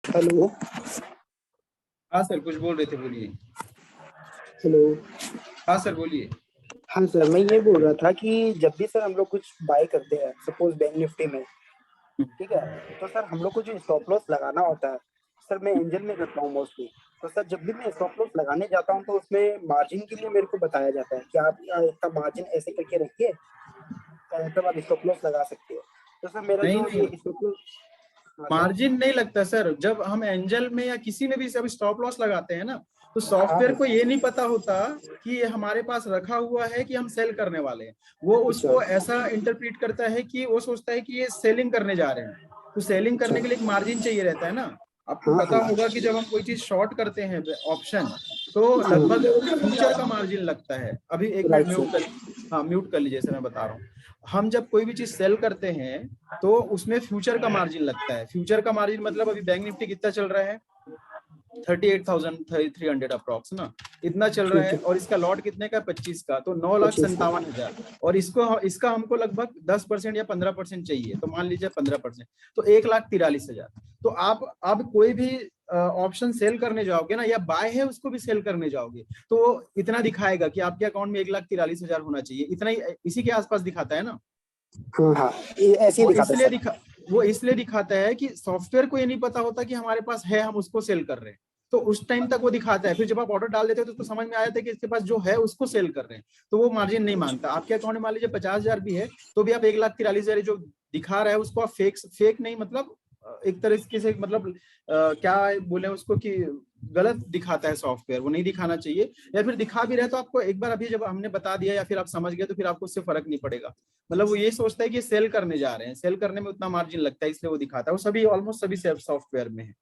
Hello. हाँ sir, कुछ बोल रहे थे, बोलिए। हेलो। हाँ सर, बोलिए। हाँ सर, मैं ये बोल रहा था कि जब भी सर हम लोग कुछ बाय करते हैं, सपोज बैंक निफ्टी में, ठीक है, तो सर हम लोग को जो स्टॉप लॉस लगाना होता है, सर मैं एंजल में करता हूँ मोस्टली। तो सर जब भी मैं स्टॉप लॉस लगाने जाता हूँ तो उसमें मार्जिन के लिए मेरे को बताया जाता है कि आप इतना मार्जिन ऐसे करके रखिए, तब आप स्टॉप लॉस लगा सकते हो। तो सर मेरा नहीं जो नहीं, ये स्टॉप लॉस। हाँ सर। मार्जिन नहीं लगता सर। जब हम एंजल में या किसी में भी सब स्टॉप लॉस लगाते हैं ना, तो हाँ सॉफ्टवेयर हाँ। को ये नहीं पता होता कि ये हमारे पास रखा हुआ है कि हम सेल करने वाले हैं। वो अच्छा उसको ऐसा इंटरप्रेट करता है कि वो सोचता है कि ये सेलिंग करने जा रहे हैं। तो सेलिंग अच्छा। करने के लिए एक मार्जिन चाहिए रहता है ना। आपको हाँ पता हाँ होगा कि जब हम कोई चीज शॉर्ट करते हैं ऑप्शन, तो लगभग फ्यूचर का हाँ। मार्जिन लगता है। अभी एक मिनट राइट म्यूट कर, सर। हाँ म्यूट कर लीजिए सर, मैं बता रहा हूँ। हम जब कोई भी चीज सेल करते हैं तो उसमें फ्यूचर का मार्जिन लगता है। फ्यूचर का मार्जिन मतलब अभी बैंक निफ्टी कितना चल रहा है, 38,300 अप्रॉक्स ना, इतना चल रहा ठीक है। है। और इसका लॉट कितने का, 25 का, तो 9,57,000। और इसका हमको लगभग 10% या 15% चाहिए, तो मान लीजिए 15%, तो 1,43,000। तो आप अब कोई भी ऑप्शन सेल करने जाओगे ना, या बाय है उसको भी सेल करने जाओगे, तो इतना दिखाएगा कि आपके अकाउंट में 1,43,000 होना चाहिए। इतना ही, इसी के आसपास दिखाता है ना। हाँ हाँ, ये ऐसे ही वो दिखाता है इसलिए सर। दिखा वो इसलिए दिखाता है कि सॉफ्टवेयर को ये नहीं पता होता कि हमारे पास है, हम उसको सेल कर रहे हैं। तो उस टाइम तक वो दिखाता है, फिर जब आप ऑर्डर डाल देते हो तो उसको समझ में आ जाता है कि इसके पास जो है उसको सेल कर रहे हैं, तो वो मार्जिन नहीं मांगता। आपके अकाउंट में मान लीजिए 50,000 भी है, तो भी आप 1,43,000 जो दिखा रहा है उसको आप फेक फेक नहीं, मतलब एक तरीके से, मतलब क्या बोले उसको कि गलत दिखाता है सॉफ्टवेयर, वो नहीं दिखाना चाहिए। या फिर दिखा भी रहे तो आपको एक बार अभी जब हमने बता दिया या फिर आप समझ गए तो फिर आपको उससे फर्क नहीं पड़ेगा। मतलब वो ये सोचता है कि सेल करने जा रहे हैं, सेल करने में उतना मार्जिन लगता है, इसलिए वो दिखाता है। वो सभी ऑलमोस्ट सभी सॉफ्टवेयर में है।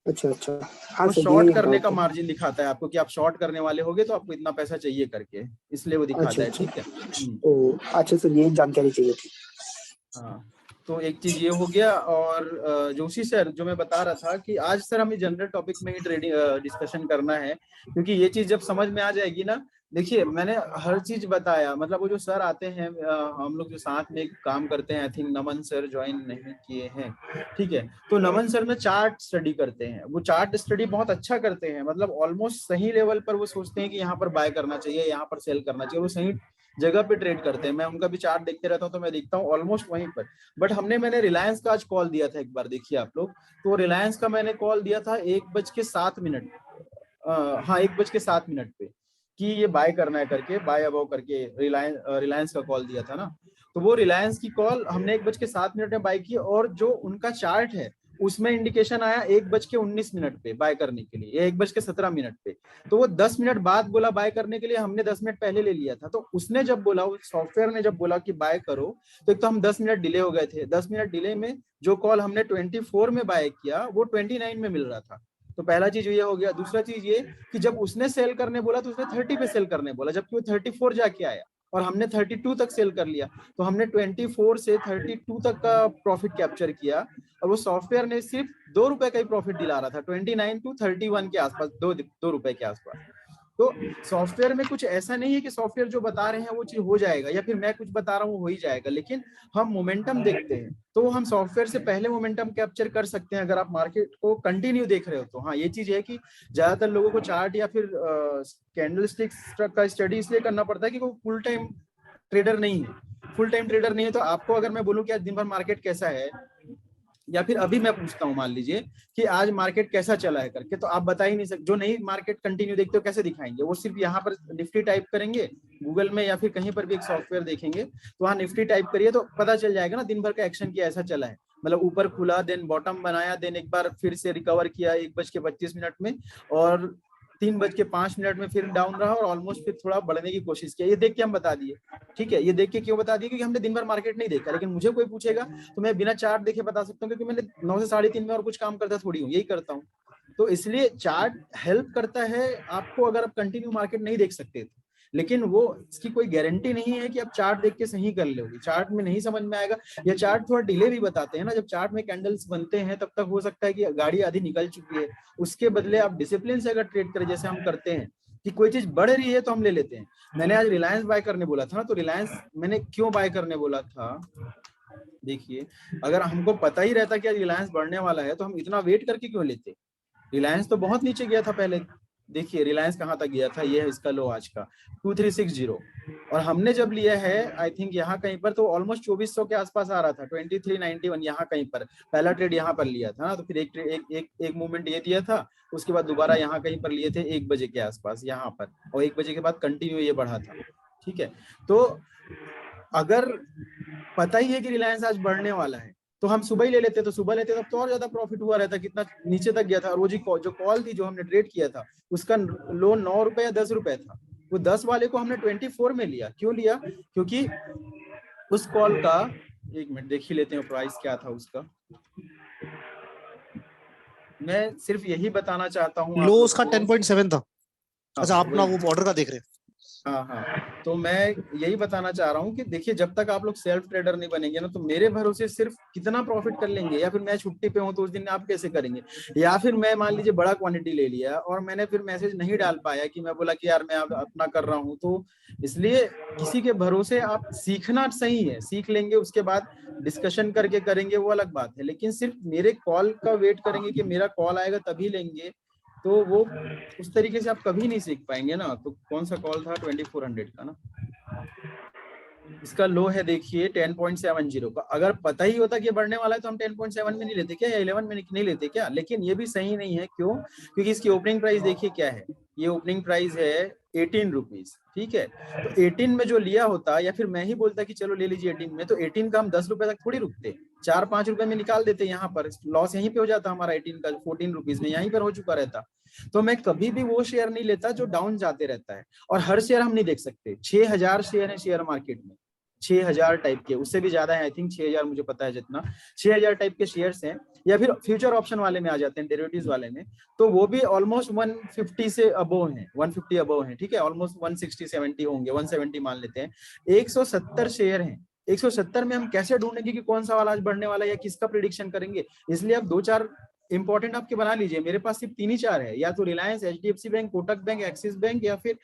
अच्छा अच्छा। हाँ वो सर, शॉर्ट यही करने डाउट का था। मार्जिन दिखाता है आपको कि आप शॉर्ट करने वाले होगे तो आपको इतना पैसा चाहिए करके, इसलिए वो अच्छा दिखाता है। अच्छा। ठीक है। ओ, अच्छा सर, यही जानकारी चाहिए थी। हाँ, तो एक चीज ये हो गया। और जोशी सर, जो मैं बता रहा था कि आज सर हमें जनरल टॉपिक में ही ट्रेडिंग डिस्कशन करना है, क्योंकि ये चीज जब समझ में आ जाएगी ना। देखिए, मैंने हर चीज बताया, मतलब वो जो सर आते हैं, हम लोग जो साथ में काम करते हैं, I think Naman sir join नहीं किए हैं, ठीक है। तो नमन सर में चार्ट स्टडी करते हैं, वो चार्ट स्टडी बहुत अच्छा करते हैं, मतलब ऑलमोस्ट सही लेवल पर वो सोचते हैं कि यहाँ पर बाय करना चाहिए, यहाँ पर सेल करना चाहिए। वो सही जगह पे ट्रेड करते हैं। मैं उनका भी चार्ट देखते रहता हूँ, तो मैं देखता हूँ ऑलमोस्ट वहीं पर। बट मैंने रिलायंस का आज कॉल दिया था एक बार, देखिए आप लोग। तो रिलायंस का मैंने कॉल दिया था 1:07। हाँ, 1:07 पे, कि ये बाय करना है करके, बाय अबाउ करके रिलायंस रिलायंस का कॉल दिया था ना। तो वो रिलायंस की कॉल हमने 1:07 में बाय की, और जो उनका चार्ट है उसमें इंडिकेशन आया 1:19 पे बाय करने के लिए, या 1:17 पे। तो वो 10 मिनट बाद बोला बाय करने के लिए, हमने 10 मिनट पहले ले लिया था। तो उसने जब बोला, उस सॉफ्टवेयर ने जब बोला कि बाय करो, तो एक तो हम 10 मिनट डिले हो गए थे। 10 मिनट डिले में जो कॉल हमने 24 में बाय किया, वो 29 में मिल रहा था। तो पहला चीज ये हो गया। दूसरा चीज ये कि जब उसने सेल करने बोला तो उसने 30 पे सेल करने बोला, जबकि वो 34 जाके आया, और हमने 32 तक सेल कर लिया। तो हमने 24 से 32 तक का प्रॉफिट कैप्चर किया। और वो सॉफ्टवेयर ने सिर्फ 2 रुपए का ही प्रॉफिट दिला रहा था, 29 to 31 के आसपास, 2 रुपए के आसपास। तो सॉफ्टवेयर में कुछ ऐसा नहीं है कि सॉफ्टवेयर जो बता रहे हैं वो चीज हो जाएगा, या फिर मैं कुछ बता रहा हूँ हो ही जाएगा। लेकिन हम मोमेंटम देखते हैं, तो हम सॉफ्टवेयर से पहले मोमेंटम कैप्चर कर सकते हैं, अगर आप मार्केट को कंटिन्यू देख रहे हो तो। हाँ, ये चीज है कि ज्यादातर लोगों को चार्ट या फिर कैंडल स्टिक्स का स्टडी इसलिए करना पड़ता है कि वो फुल टाइम ट्रेडर नहीं है। फुल टाइम ट्रेडर नहीं है, तो आपको अगर मैं बोलूँ कि आज दिन भर मार्केट कैसा है, या फिर अभी मैं पूछता हूँ मान लीजिए कि आज मार्केट कैसा चला है करके, तो आप बता ही नहीं सकते। जो नहीं मार्केट कंटिन्यू देखते हो कैसे दिखाएंगे, वो सिर्फ यहाँ पर निफ्टी टाइप करेंगे गूगल में, या फिर कहीं पर भी एक सॉफ्टवेयर देखेंगे, तो वहाँ निफ्टी टाइप करिए तो पता चल जाएगा ना दिन भर का एक्शन किया ऐसा चला है। मतलब ऊपर खुला, देन बॉटम बनाया, देन एक बार फिर से रिकवर किया 1:25 में, और 3:05 में फिर डाउन रहा, और ऑलमोस्ट फिर थोड़ा बढ़ने की कोशिश किया। ये देख के हम बता दिए। ठीक है, ये देख के क्यों बता दिए, क्योंकि हमने दिन भर मार्केट नहीं देखा। लेकिन मुझे कोई पूछेगा तो मैं बिना चार्ट देखे बता सकता हूँ, क्योंकि मैंने 9 से 3:30 में और कुछ काम करता थोड़ी हूँ, यही करता हूँ। तो इसलिए चार्ट हेल्प करता है आपको, अगर आप कंटिन्यू मार्केट नहीं देख सकते तो। लेकिन वो इसकी कोई गारंटी नहीं है कि आप चार्ट देख के सही कर लोगे, चार्ट में नहीं समझ में आएगा। या चार्ट थोड़ा डिले भी बताते हैं ना, जब चार्ट में कैंडल्स बनते हैं तब तक हो सकता है कि गाड़ी आधी निकल चुकी है। उसके बदले आप डिसिप्लिन से अगर ट्रेड करें, जैसे हम करते हैं कि कोई चीज बढ़ रही है तो हम ले लेते हैं। मैंने आज रिलायंस बाय करने बोला था ना, तो रिलायंस मैंने क्यों बाय करने बोला था, देखिए, अगर हमको पता ही रहता कि रिलायंस बढ़ने वाला है तो हम इतना वेट करके क्यों लेते। रिलायंस तो बहुत नीचे गया था पहले। देखिए रिलायंस कहाँ तक गया था, ये है इसका लो आज का 2360, और हमने जब लिया है आई थिंक यहाँ कहीं पर तो ऑलमोस्ट 2400 के आसपास आ रहा था, 2391 यहाँ कहीं पर पहला ट्रेड यहाँ पर लिया था ना। तो फिर एक मूवमेंट ये दिया था, उसके बाद दोबारा यहाँ कहीं पर लिए थे 1 बजे के आसपास यहाँ पर, और 1 बजे के बाद कंटिन्यू ये बढ़ा था। ठीक है, तो अगर पता ही है कि रिलायंस आज बढ़ने वाला है तो हम सुबह ही ले लेते, तो सुबह लेते तब तो और ज्यादा प्रॉफिट हुआ रहता, कितना नीचे तक गया था। और वो जो कॉल थी जो हमने ट्रेड किया था उसका लो 9 रुपए या 10 रुपए था, वो 10 वाले को हमने 24 में लिया। क्यों लिया, क्योंकि उस कॉल का, एक मिनट देख ही लेते हैं प्राइस क्या था उसका। मैं सिर्फ यही बताना चाहता हूँ लो उसका 10.7 था। अच्छा आप ना वो ऑर्डर का देख रहे हैं। हाँ हाँ, तो मैं यही बताना चाह रहा हूँ कि देखिए जब तक आप लोग सेल्फ ट्रेडर नहीं बनेंगे ना तो मेरे भरोसे सिर्फ कितना प्रॉफिट कर लेंगे, या फिर मैं छुट्टी पे हूँ तो उस दिन आप कैसे करेंगे, या फिर मैं मान लीजिए बड़ा क्वांटिटी ले लिया और मैंने फिर मैसेज नहीं डाल पाया कि मैं बोला कि यार मैं अपना कर रहा हूँ। तो इसलिए किसी के भरोसे आप सीखना सही है, सीख लेंगे उसके बाद डिस्कशन करके करेंगे वो अलग बात है, लेकिन सिर्फ मेरे कॉल का वेट करेंगे कि मेरा कॉल आएगा तभी लेंगे तो वो उस तरीके से आप कभी नहीं सीख पाएंगे ना। तो कौन सा कॉल था 2400 का ना, इसका लो है देखिए 10.70 का। अगर पता ही होता कि ये बढ़ने वाला है तो हम 10.7 में नहीं लेते क्या, या 11 में नहीं लेते क्या। लेकिन ये भी सही नहीं है, क्यों, क्योंकि इसकी ओपनिंग प्राइस देखिए क्या है, ये ओपनिंग प्राइस है 18 रुपीज। ठीक है, तो 18 में जो लिया होता, या फिर मैं ही बोलता कि चलो ले लीजिए 18 में, तो 18 का हम 10 रुपए तक थोड़ी रुकते, 4-5 रुपए में निकाल देते, यहाँ पर लॉस यहीं पे हो जाता हमारा 18 का 14 रुपीज में यहीं पर हो चुका रहता। तो मैं कभी भी वो शेयर नहीं लेता जो डाउन जाते रहता है। और हर शेयर हम नहीं देख सकते, 6000 शेयर है शेयर मार्केट में, 6000 टाइप के, उससे भी ज्यादा है आई थिंक 6000 मुझे पता है जितना, 6000 टाइप के शेयर्स हैं। या फिर फ्यूचर ऑप्शन वाले में आ जाते हैं, डेरिवेटिव्स वाले में, तो वो भी ऑलमोस्ट 150 से अबव है, 150 अबव है। ठीक है, ऑलमोस्ट 160-70 होंगे, 170 मान लेते हैं। 170 शेयर हैं, 170 में हम कैसे ढूंढेंगे कि कौन सा वाला आज बढ़ने वाला है या किसका प्रिडिक्शन करेंगे। इसलिए आप 2-4 इंपॉर्टेंट आपके बना लीजिए। मेरे पास सिर्फ 3 ही 4 है, या तो Reliance, HDFC bank, Kotak bank, axis bank, या फिर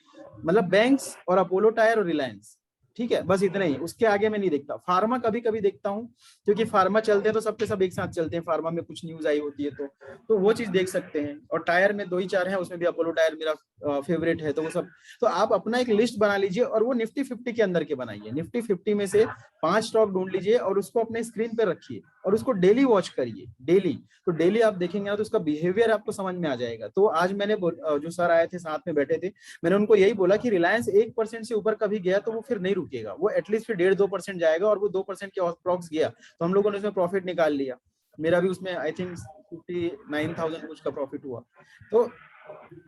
मतलब बैंक्स और अपोलो टायर और रिलायंस। ठीक है, बस इतना ही, उसके आगे मैं नहीं देखता। फार्मा कभी कभी देखता हूँ, क्योंकि फार्मा चलते हैं तो सबके सब एक साथ चलते हैं, फार्मा में कुछ न्यूज आई होती है तो वो चीज देख सकते हैं। और टायर में 2 ही 4 हैं, उसमें भी अपोलो टायर मेरा फेवरेट है, तो वो सब। तो आप अपना एक लिस्ट बना लीजिए और वो निफ्टी 50 के अंदर के बनाइए। निफ्टी 50 में से 5 स्टॉक ढूंढ लीजिए और उसको अपने स्क्रीन पर रखिए और उसको डेली वॉच करिए, डेली। तो डेली आप देखेंगे ना तो उसका बिहेवियर आपको समझ में आ जाएगा। तो आज मैंने जो सर आए थे साथ में बैठे थे, मैंने उनको यही बोला कि रिलायंस 1% से ऊपर कभी गया तो वो फिर नहीं रुकेगा, वो एटलीस्ट फिर 1.5-2% जाएगा, और वो 2% के अप्रॉक्स गया तो हम लोगों ने उसमें प्रॉफिट निकाल लिया। मेरा भी उसमें आई थिंक 59,000 कुछ का प्रॉफिट हुआ। तो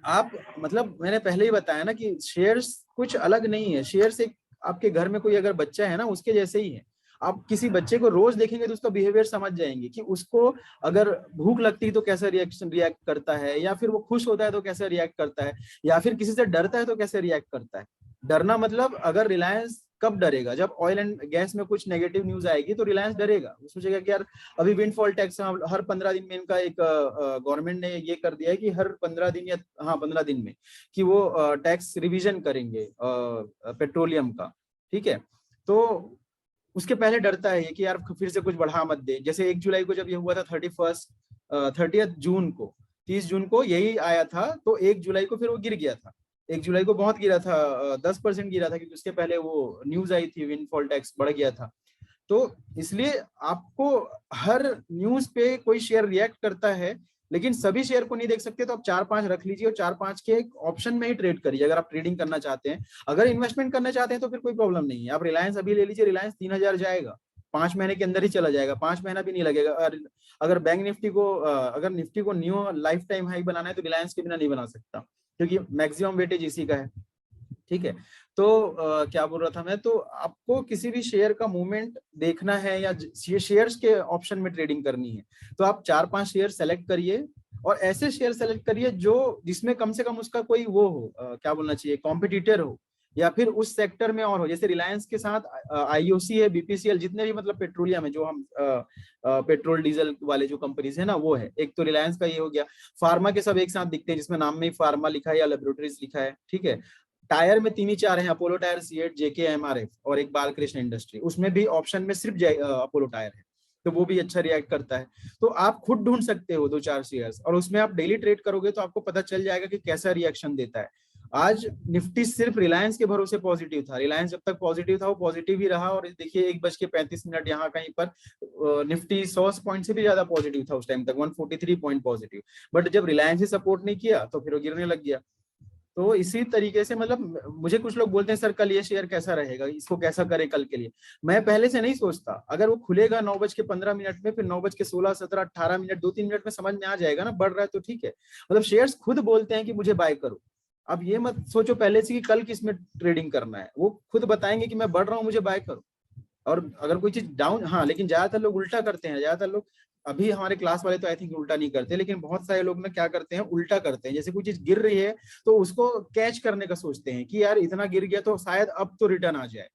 आप मतलब मैंने पहले ही बताया ना कि शेयर्स कुछ अलग नहीं है। शेयर्स एक आपके घर में कोई अगर बच्चा है ना उसके जैसे ही है। आप किसी बच्चे को रोज देखेंगे तो उसका बिहेवियर समझ जाएंगे कि उसको अगर भूख लगती है तो कैसे रिएक्ट करता है, या फिर वो खुश होता है तो कैसे रिएक्ट करता है, या फिर किसी से डरता है तो कैसे रिएक्ट करता है। डरना मतलब अगर रिलायंस कब डरेगा, जब ऑयल एंड गैस में कुछ नेगेटिव न्यूज आएगी तो रिलायंस डरेगा, वो सोचेगा कि यार अभी विंडफॉल टैक्स हर 15 दिन में इनका एक गवर्नमेंट ने ये कर दिया है कि हर 15 दिन या 15 दिन में कि वो टैक्स रिवीजन करेंगे पेट्रोलियम का। ठीक है, तो उसके पहले डरता है कि यार फिर से कुछ बढ़ा मत दे। जैसे 1 जुलाई को जब ये हुआ था 30 जून को, 30 जून को यही आया था, तो 1 जुलाई को फिर वो गिर गया था। 1 जुलाई को बहुत गिरा था, 10% गिरा था, क्योंकि उसके पहले वो न्यूज आई थी विंडफॉल टैक्स बढ़ गया था। तो इसलिए आपको हर न्यूज पे कोई शेयर रिएक्ट करता है, लेकिन सभी शेयर को नहीं देख सकते, तो आप 4-5 रख लीजिए और 4-5 के एक ऑप्शन में ही ट्रेड करिए अगर आप ट्रेडिंग करना चाहते हैं। अगर इन्वेस्टमेंट करना चाहते हैं तो फिर कोई प्रॉब्लम नहीं है, आप रिलायंस अभी ले लीजिए, रिलायंस 3000 जाएगा, 5 महीने के अंदर ही चला जाएगा, 5 महीना भी नहीं लगेगा। अगर बैंक निफ्टी को अगर निफ्टी को न्यू लाइफ टाइम हाई बनाना है तो रिलायंस के बिना नहीं बना सकता, क्योंकि मैक्सिमम वेटेज इसी का है। ठीक है, तो क्या बोल रहा था मैं, तो आपको किसी भी शेयर का मूवमेंट देखना है या शेयर्स के ऑप्शन में ट्रेडिंग करनी है तो आप 4-5 शेयर सेलेक्ट करिए, और ऐसे शेयर सेलेक्ट करिए जो जिसमें कम से कम उसका कोई वो हो, क्या बोलना चाहिए, कॉम्पिटिटर हो, या फिर उस सेक्टर में और हो। जैसे रिलायंस के साथ आईओसी है, बीपीसीएल, जितने भी मतलब पेट्रोलियम है, जो हम पेट्रोल डीजल वाले जो कंपनीज है ना, वो है। एक तो रिलायंस का ये हो गया। फार्मा के सब एक साथ दिखते हैं जिसमें नाम में ही फार्मा लिखा है या लेबोरेटरीज लिखा है। ठीक है, टायर में 3 ही 4 हैं, अपोलो टायर, सीएट, जेके, एमआरएफ और एक बालकृष्ण इंडस्ट्री। उसमें भी ऑप्शन में सिर्फ अपोलो टायर है, तो वो भी अच्छा रिएक्ट करता है। तो आप खुद ढूंढ सकते हो 2-4 शेयर्स, और उसमें आप डेली ट्रेड करोगे तो आपको पता चल जाएगा कि कैसा रिएक्शन देता है। आज निफ्टी सिर्फ रिलायंस के भरोसे पॉजिटिव था, रिलायंस जब तक पॉजिटिव था वो पॉजिटिव ही रहा, और देखिए 1:35 यहाँ कहीं पर निफ्टी 100 पॉइंट से भी ज्यादा पॉजिटिव था उस टाइम तक, 143 पॉइंट पॉजिटिव। बट जब रिलायंस ही सपोर्ट नहीं किया तो फिर वो गिरने लग गया। तो इसी तरीके से मतलब मुझे कुछ लोग बोलते हैं सर कल ये शेयर कैसा रहेगा, इसको कैसा करें कल के लिए। मैं पहले से नहीं सोचता, अगर वो खुलेगा 9:15 में, फिर 9:16, 17, 18 मिनट, 2-3 मिनट में समझ में आ जाएगा ना, बढ़ रहा है तो ठीक है। मतलब शेयर्स खुद बोलते हैं कि मुझे बाय करो। अब ये मत सोचो पहले से कि कल किस में ट्रेडिंग करना है, वो खुद बताएंगे कि मैं बढ़ रहा हूँ मुझे बाय करो। और अगर कोई चीज डाउन, हाँ लेकिन ज्यादातर लोग उल्टा करते हैं, ज्यादातर लोग, अभी हमारे क्लास वाले तो आई थिंक उल्टा नहीं करते, लेकिन बहुत सारे लोग ना क्या करते हैं, उल्टा करते हैं। जैसे कोई चीज गिर रही है तो उसको कैच करने का सोचते हैं कि यार इतना गिर गया तो शायद अब तो रिटर्न आ जाए।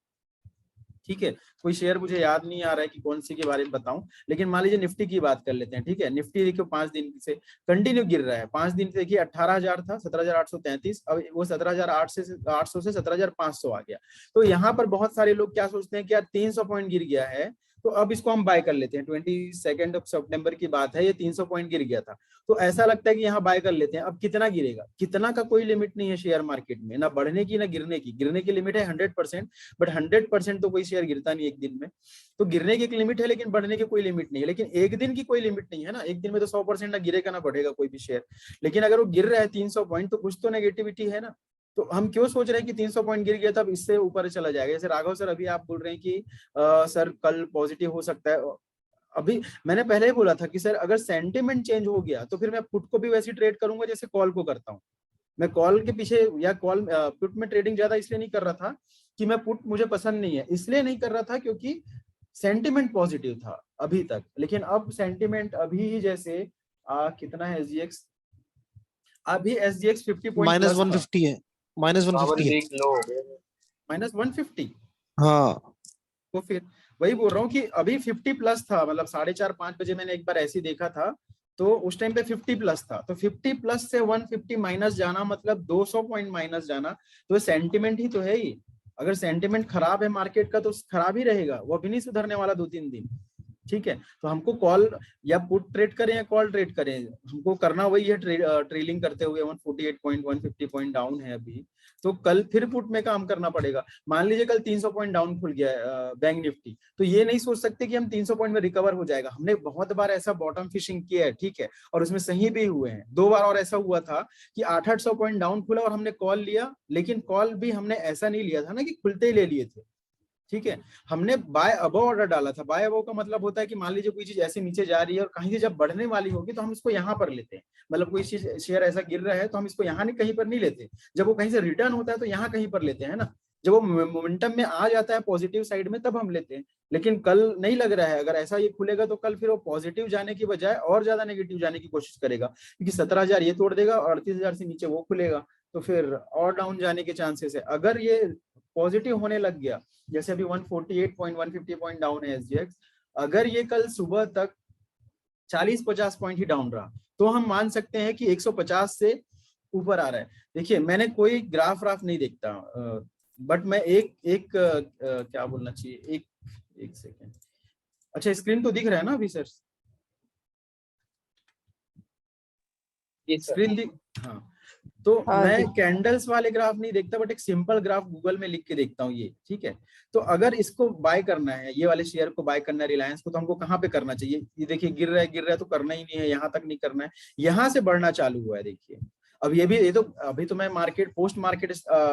ठीक है, कोई शेयर मुझे याद नहीं आ रहा है कि कौन सी के बारे में बताऊं, लेकिन मान लीजिए निफ्टी की बात कर लेते हैं। ठीक है, निफ्टी देखियो 5 दिन से कंटिन्यू गिर रहा है। 5 दिन से देखिए 18,000 था, 17,833, अब वो 17,800 से 17,500 आ गया। तो यहाँ पर बहुत सारे लोग क्या सोचते हैं कि यार 300 पॉइंट गिर गया है तो अब इसको हम बाय कर लेते हैं। 22 सितंबर की बात है, ये 300 पॉइंट गिर गया था, तो ऐसा लगता है कि यहाँ बाय कर लेते हैं। अब कितना गिरेगा, कितना का कोई लिमिट नहीं है शेयर मार्केट में, ना बढ़ने की ना गिरने की। गिरने की लिमिट है 100%, बट 100% तो कोई शेयर गिरता नहीं एक दिन में। तो गिरने की एक लिमिट है लेकिन बढ़ने की कोई लिमिट नहीं है। लेकिन एक दिन की कोई लिमिट नहीं है ना, एक दिन में तो 100% ना गिरेगा ना बढ़ेगा कोई भी शेयर। लेकिन अगर वो गिर रहा है 300 पॉइंट तो कुछ तो नेगेटिविटी है ना। तो हम क्यों सोच रहे हैं कि 300 पॉइंट गिर गया तब इससे ऊपर चला जाएगा। जैसे राघव सर अभी आप बोल रहे हैं कि सर कल पॉजिटिव हो सकता है। अभी मैंने पहले ही बोला था कि सर अगर सेंटिमेंट चेंज हो गया तो फिर मैं पुट को भी वैसे ट्रेड करूंगा जैसे कॉल को करता हूँ। मैं कॉल के पीछे या कॉल पुट में ट्रेडिंग ज्यादा इसलिए नहीं कर रहा था कि मैं पुट मुझे पसंद नहीं है, इसलिए नहीं कर रहा था क्योंकि सेंटिमेंट पॉजिटिव था अभी तक। लेकिन अब सेंटिमेंट अभी ही जैसे कितना है एसजीएक्स, अभी एसजीएक्स 50 पॉइंट प्लस -150 है, -150 है। -150। हाँ तो फिर वही बोल रहा हूँ कि अभी 50 प्लस था, मतलब 4:30-5 बजे मैंने एक बार ऐसे देखा था, तो उस टाइम पे 50 प्लस था। तो 50 प्लस से 150 माइनस जाना मतलब 200 पॉइंट माइनस जाना, तो सेंटिमेंट ही तो है ही। अगर सेंटिमेंट खराब है मार्केट का तो खराब ही रहेगा, वो अभी नहीं सुधरने वाला 2-3 दिन। ठीक है, तो हमको कॉल या पुट ट्रेड करें या कॉल ट्रेड करें, हमको करना वही है। ट्रेलिंग करते हुए 148 पॉइंट 150 पॉइंट डाउन है अभी, तो कल फिर पुट में काम करना पड़ेगा। मान लीजिए कल 300 पॉइंट डाउन खुल गया बैंक निफ्टी, तो ये नहीं सोच सकते कि हम 300 पॉइंट में रिकवर हो जाएगा। हमने बहुत बार ऐसा बॉटम फिशिंग किया है, ठीक है, और उसमें सही भी हुए हैं। 2 बार और ऐसा हुआ था कि 800 पॉइंट डाउन खुला और हमने कॉल लिया, लेकिन कॉल भी हमने ऐसा नहीं लिया था ना कि खुलते ही ले लिए थे। ठीक है, हमने बाय अबव ऑर्डर डाला था। बाय अबव का मतलब होता है कि मान लीजिए कोई चीज ऐसे नीचे जा रही है और कहीं से जब बढ़ने वाली होगी तो हम इसको यहाँ पर लेते हैं। मतलब कोई चीज शेयर ऐसा गिर रहा है तो हम इसको यहाँ नहीं कहीं पर नहीं लेते, जब वो कहीं से रिटर्न होता है तो यहाँ कहीं पर लेते हैं ना। जब वो मोमेंटम में आ जाता है पॉजिटिव साइड में तब हम लेते हैं। लेकिन कल नहीं लग रहा है, अगर ऐसा ये खुलेगा तो कल फिर वो पॉजिटिव जाने की बजाय और ज्यादा नेगेटिव जाने की कोशिश करेगा, क्योंकि 17,000 ये तोड़ देगा और 38,000 से नीचे वो खुलेगा, तो फिर और डाउन जाने के चांसेस है। अगर ये पॉजिटिव होने लग गया, जैसे अभी 148 पॉइंट 150 पॉइंट डाउन है एसजीएक्स, अगर ये कल सुबह तक 40-50 पॉइंट ही डाउन रहा तो हम मान सकते हैं कि 150 से ऊपर आ रहा है। देखिए मैंने कोई ग्राफ व्राफ नहीं देखता, बट मैं एक क्या बोलना चाहिए, एक सेकेंड। अच्छा स्क्रीन तो दिख रहा है ना अभी सर? स्क्रीन दिख, हाँ। तो मैं कैंडल्स वाले ग्राफ नहीं देखता, बट एक सिंपल ग्राफ गूगल में लिख के देखता हूँ ये। ठीक है, तो अगर इसको बाय करना है, ये वाले शेयर को बाय करना है रिलायंस को, तो हमको कहाँ पे करना चाहिए? ये देखिए गिर रहा है तो करना ही नहीं है, यहाँ तक नहीं करना है, यहाँ से बढ़ना चालू हुआ है। देखिए अब ये तो अभी तो मैं मार्केट पोस्ट मार्केट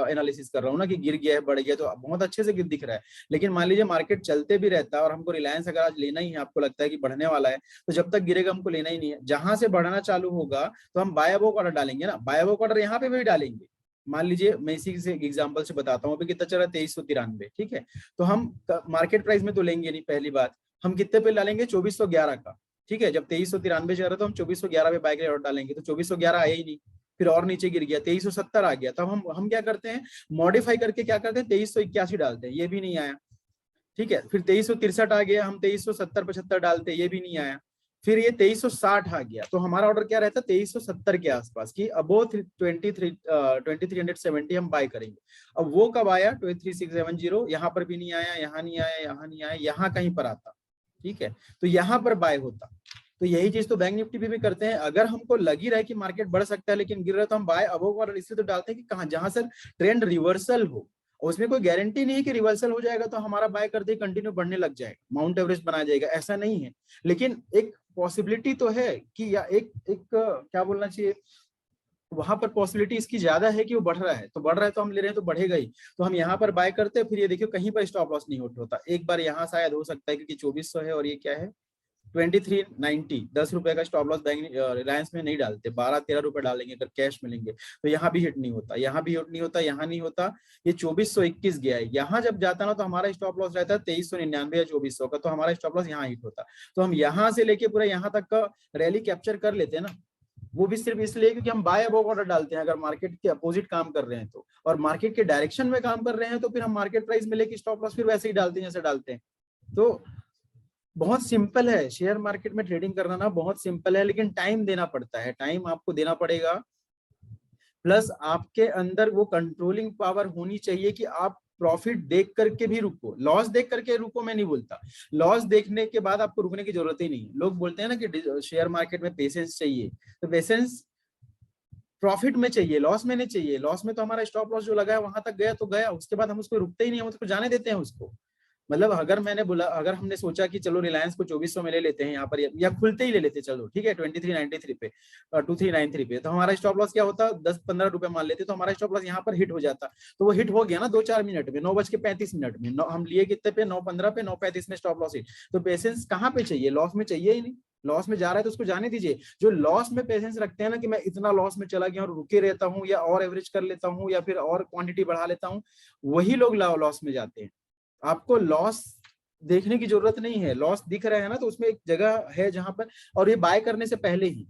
एनालिसिस कर रहा हूँ ना कि गिर गया है बढ़ गया, तो बहुत अच्छे से दिख रहा है। लेकिन मान लीजिए मार्केट चलते भी रहता है और हमको रिलायंस अगर आज लेना ही है, आपको लगता है कि बढ़ने वाला है, तो जब तक गिरेगा हमको लेना ही नहीं है। जहां से बढ़ना चालू होगा तो हम बाय अबव ऑर्डर डालेंगे ना, बाय अबव ऑर्डर यहाँ पे भी डालेंगे। मान लीजिए मैं इसी से एग्जांपल से बताता हूँ, अभी कितना चल रहा है 2393। ठीक है, तो हम मार्केट प्राइस में तो लेंगे नहीं, पहली बात हम कितने पे डालेंगे? 2411 का। ठीक है, जब 2393 चल रहा तो हम 2411 पे बाय के ऑर्डर डालेंगे, तो 2411 आया ही नहीं, फिर और नीचे गिर गया 2370 आ गया, तब हम क्या करते हैं, मॉडिफाई करके क्या करते हैं 2381 डालते हैं, ये भी नहीं आया। ठीक है, फिर 2363 आ गया, हम 2370-75 डालते हैं, ये भी नहीं आया। फिर ये 2360 आ गया, तो हमारा ऑर्डर क्या रहता है 2370 के आसपास की अबो 2370 हम बाय करेंगे। अब वो कब आया 23670, यहाँ पर भी नहीं आया, यहाँ नहीं आया, यहाँ नहीं आया, यहाँ कहीं पर आता, ठीक है, तो यहाँ पर बाय होता। तो यही चीज तो बैंक निफ्टी भी करते हैं, अगर हमको लग ही रहा है कि मार्केट बढ़ सकता है लेकिन गिर रहा है तो हम बाय अबव और इसलिए तो डालते हैं कि कहाँ, जहां सर ट्रेंड रिवर्सल हो, और उसमें कोई गारंटी नहीं है कि रिवर्सल हो जाएगा तो हमारा बाय करते ही कंटिन्यू बढ़ने लग जाएगा, माउंट एवरेस्ट बना जाएगा, ऐसा नहीं है। लेकिन एक पॉसिबिलिटी तो है कि, या एक क्या बोलना चाहिए, वहां पर पॉसिबिलिटी इसकी ज्यादा है कि वो बढ़ रहा है, तो बढ़ रहा है तो हम ले रहे हैं तो बढ़ेगा ही, तो हम यहाँ पर बाय करते हैं। फिर ये देखियो कहीं पर स्टॉप लॉस नहीं होता, एक बार यहाँ शायद हो सकता है क्योंकि 2400 है और ये क्या है 2390, 10 रुपए का स्टॉप लॉस बैंक रिलायंस में नहीं डालते, 12-13 रुपए डालेंगे अगर कैश मिलेंगे, तो यहाँ भी हिट नहीं होता, यहाँ भी हिट नहीं होता, यहाँ नहीं होता, ये 2421 गया है, यहाँ जब जाता ना तो हमारा स्टॉप लॉस रहता है 2399 या 2400 का, तो हमारा स्टॉप लॉस यहाँ हिट होता, तो हम यहाँ से लेके पूरा यहाँ तक का रैली कैप्चर कर लेते हैं ना, वो भी सिर्फ इसलिए क्योंकि हम बाय अबव ऑर्डर डालते हैं, अगर मार्केट के अपोजिट काम कर रहे हैं तो, और मार्केट के डायरेक्शन में काम कर रहे हैं तो फिर हम मार्केट प्राइस में लेके स्टॉप लॉस फिर वैसे ही डालते हैं जैसे डालते हैं। तो बहुत सिंपल है शेयर मार्केट में ट्रेडिंग करना ना, बहुत सिंपल है, लेकिन टाइम देना पड़ता है, टाइम आपको देना पड़ेगा, प्लस आपके अंदर वो कंट्रोलिंग पावर होनी चाहिए कि आप प्रॉफिट देख करके भी रुको, लॉस देख करके रुको मैं नहीं बोलता, लॉस देखने के बाद आपको रुकने की जरूरत ही नहीं है। लोग बोलते हैं ना कि शेयर मार्केट में पेशेंस चाहिए, तो पेशेंस प्रॉफिट में चाहिए, लॉस में नहीं चाहिए। लॉस में तो हमारा स्टॉप लॉस जो लगा है वहां तक गया तो गया, उसके बाद हम उसको रुकते ही नहीं, हम उसको जाने देते हैं उसको। मतलब अगर मैंने बोला, अगर हमने सोचा कि चलो रिलायंस को 2400 में ले लेते हैं यहाँ पर, या खुलते ही ले लेते चलो ठीक है 2393 पे 2393 पे, तो हमारा स्टॉप लॉस क्या होता 10-15 रुपए मान लेते, तो हमारा स्टॉप लॉस यहाँ पर हिट हो जाता, तो वो हिट हो गया ना 2-4 मिनट में, 9:35 में हम लिए कितने पे 9:15 पे, 9:35 में स्टॉप लॉस हिट। तो पेशेंस कहाँ पे चाहिए, लॉस में चाहिए ही नहीं, लॉस में जा रहा है तो उसको जाने दीजिए। जो लॉस में पेशेंस रखते हैं ना कि मैं इतना लॉस में चला गया और रुके रहता हूँ, या और एवरेज कर लेता हूँ, या फिर और क्वांटिटी बढ़ा लेता हूँ, वही लोग लॉस में जाते हैं। आपको लॉस देखने की जरूरत नहीं है, लॉस दिख रहा है ना तो उसमें एक जगह है जहां पर, और ये बाय करने से पहले ही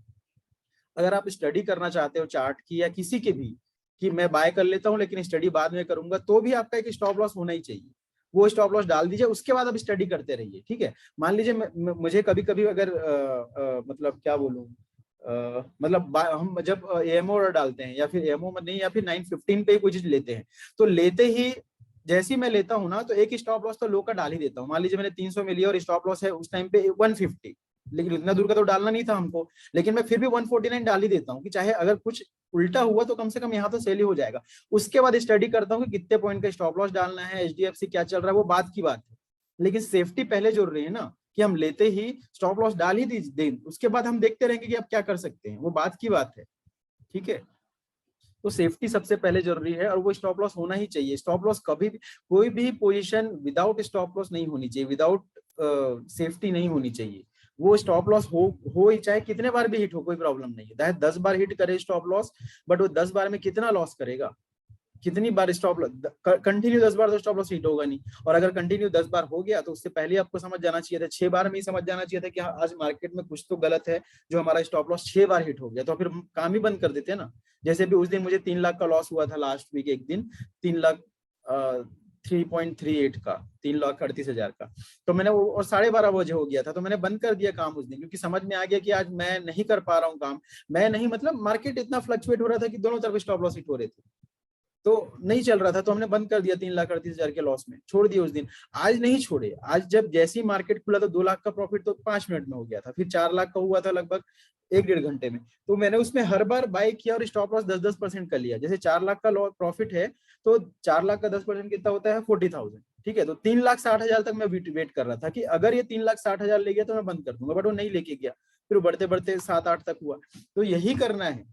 अगर आप स्टडी करना चाहते हो चार्ट की या किसी के भी, कि मैं बाय कर लेता हूं लेकिन स्टडी बाद में करूंगा, तो भी आपका एक स्टॉप लॉस होना ही चाहिए, वो स्टॉप लॉस डाल दीजिए, उसके बाद आप स्टडी करते रहिए, ठीक है। मान लीजिए मुझे कभी कभी अगर मतलब क्या बोलूं, मतलब हम जब एमओ ऑर्डर डालते हैं, या फिर एमओ नहीं, या फिर 915 पे कोई चीज लेते हैं, तो लेते ही जैसे ही मैं लेता हूं ना तो एक स्टॉप लॉस तो लो का डाल ही देता हूं। मान लीजिए मैंने 300 में लिया और स्टॉप लॉस है उस टाइम पे 150, लेकिन इतना दूर का तो डालना नहीं था हमको, लेकिन मैं फिर भी 149 डाल ही देता हूँ कि चाहे अगर कुछ उल्टा हुआ तो कम से कम यहाँ तो सेल ही हो जाएगा। उसके बाद स्टडी करता हूँ कि कितने पॉइंट का स्टॉप लॉस डालना है, एचडीएफसी क्या चल रहा है, वो बात की बात है, लेकिन सेफ्टी पहले जोड़ रही है ना, कि हम लेते ही स्टॉप लॉस डाल ही दे, उसके बाद हम देखते रहेंगे कि आप क्या कर सकते हैं, वो बात की बात है, ठीक है। तो सेफ्टी सबसे पहले जरूरी है, और वो स्टॉप लॉस होना ही चाहिए। स्टॉप लॉस कभी भी, कोई भी पोजीशन विदाउट स्टॉप लॉस नहीं होनी चाहिए, विदाउट सेफ्टी नहीं होनी चाहिए। वो स्टॉप लॉस हो ही, चाहे कितने बार भी हिट हो, कोई प्रॉब्लम नहीं है, चाहे 10 बार हिट करे स्टॉप लॉस, बट वो 10 बार में कितना लॉस करेगा, कितनी बार स्टॉप लॉस, कंटिन्यू 10 बार तो स्टॉप लॉस हिट होगा नहीं, और अगर कंटिन्यू 10 बार हो गया तो उससे पहले आपको समझ जाना चाहिए था, 6 बार में ही समझ जाना चाहिए था कि आज मार्केट में कुछ तो गलत है, जो हमारा स्टॉप लॉस 6 बार हिट हो गया, तो फिर काम ही बंद कर देते हैं ना। जैसे भी उस दिन मुझे 3 लाख का लॉस हुआ था लास्ट वीक, एक दिन 3,38 का, 3,38,000 का, तो मैंने वो, और 12:30 बजे हो गया था, तो मैंने बंद कर दिया काम उस दिन, क्योंकि समझ में आ गया कि आज मैं नहीं कर पा रहा हूँ काम, मैं नहीं, मतलब मार्केट इतना फ्लक्चुएट हो रहा था कि दोनों तरफ स्टॉप लॉस हिट हो रहे थे, तो नहीं चल रहा था, तो हमने बंद कर दिया 3,38,000 के लॉस में, छोड़ दिए उस दिन। आज नहीं छोड़े, आज जब जैसी मार्केट खुला तो 2 लाख का प्रॉफिट तो 5 मिनट में हो गया था, फिर 4 लाख का हुआ था लगभग 1-1.5 घंटे में, तो मैंने उसमें हर बार बाय किया और स्टॉप लॉस 10-10% कर लिया। जैसे 4 लाख का प्रॉफिट है तो 4 लाख का 10% कितना होता है 40,000, ठीक है, तो 3,60,000 तक मैं वेट कर रहा था कि अगर ये 3,60,000 ले गया तो मैं बंद कर दूंगा, बट वो नहीं लेके गया, फिर बढ़ते बढ़ते 7-8 तक हुआ। तो यही करना है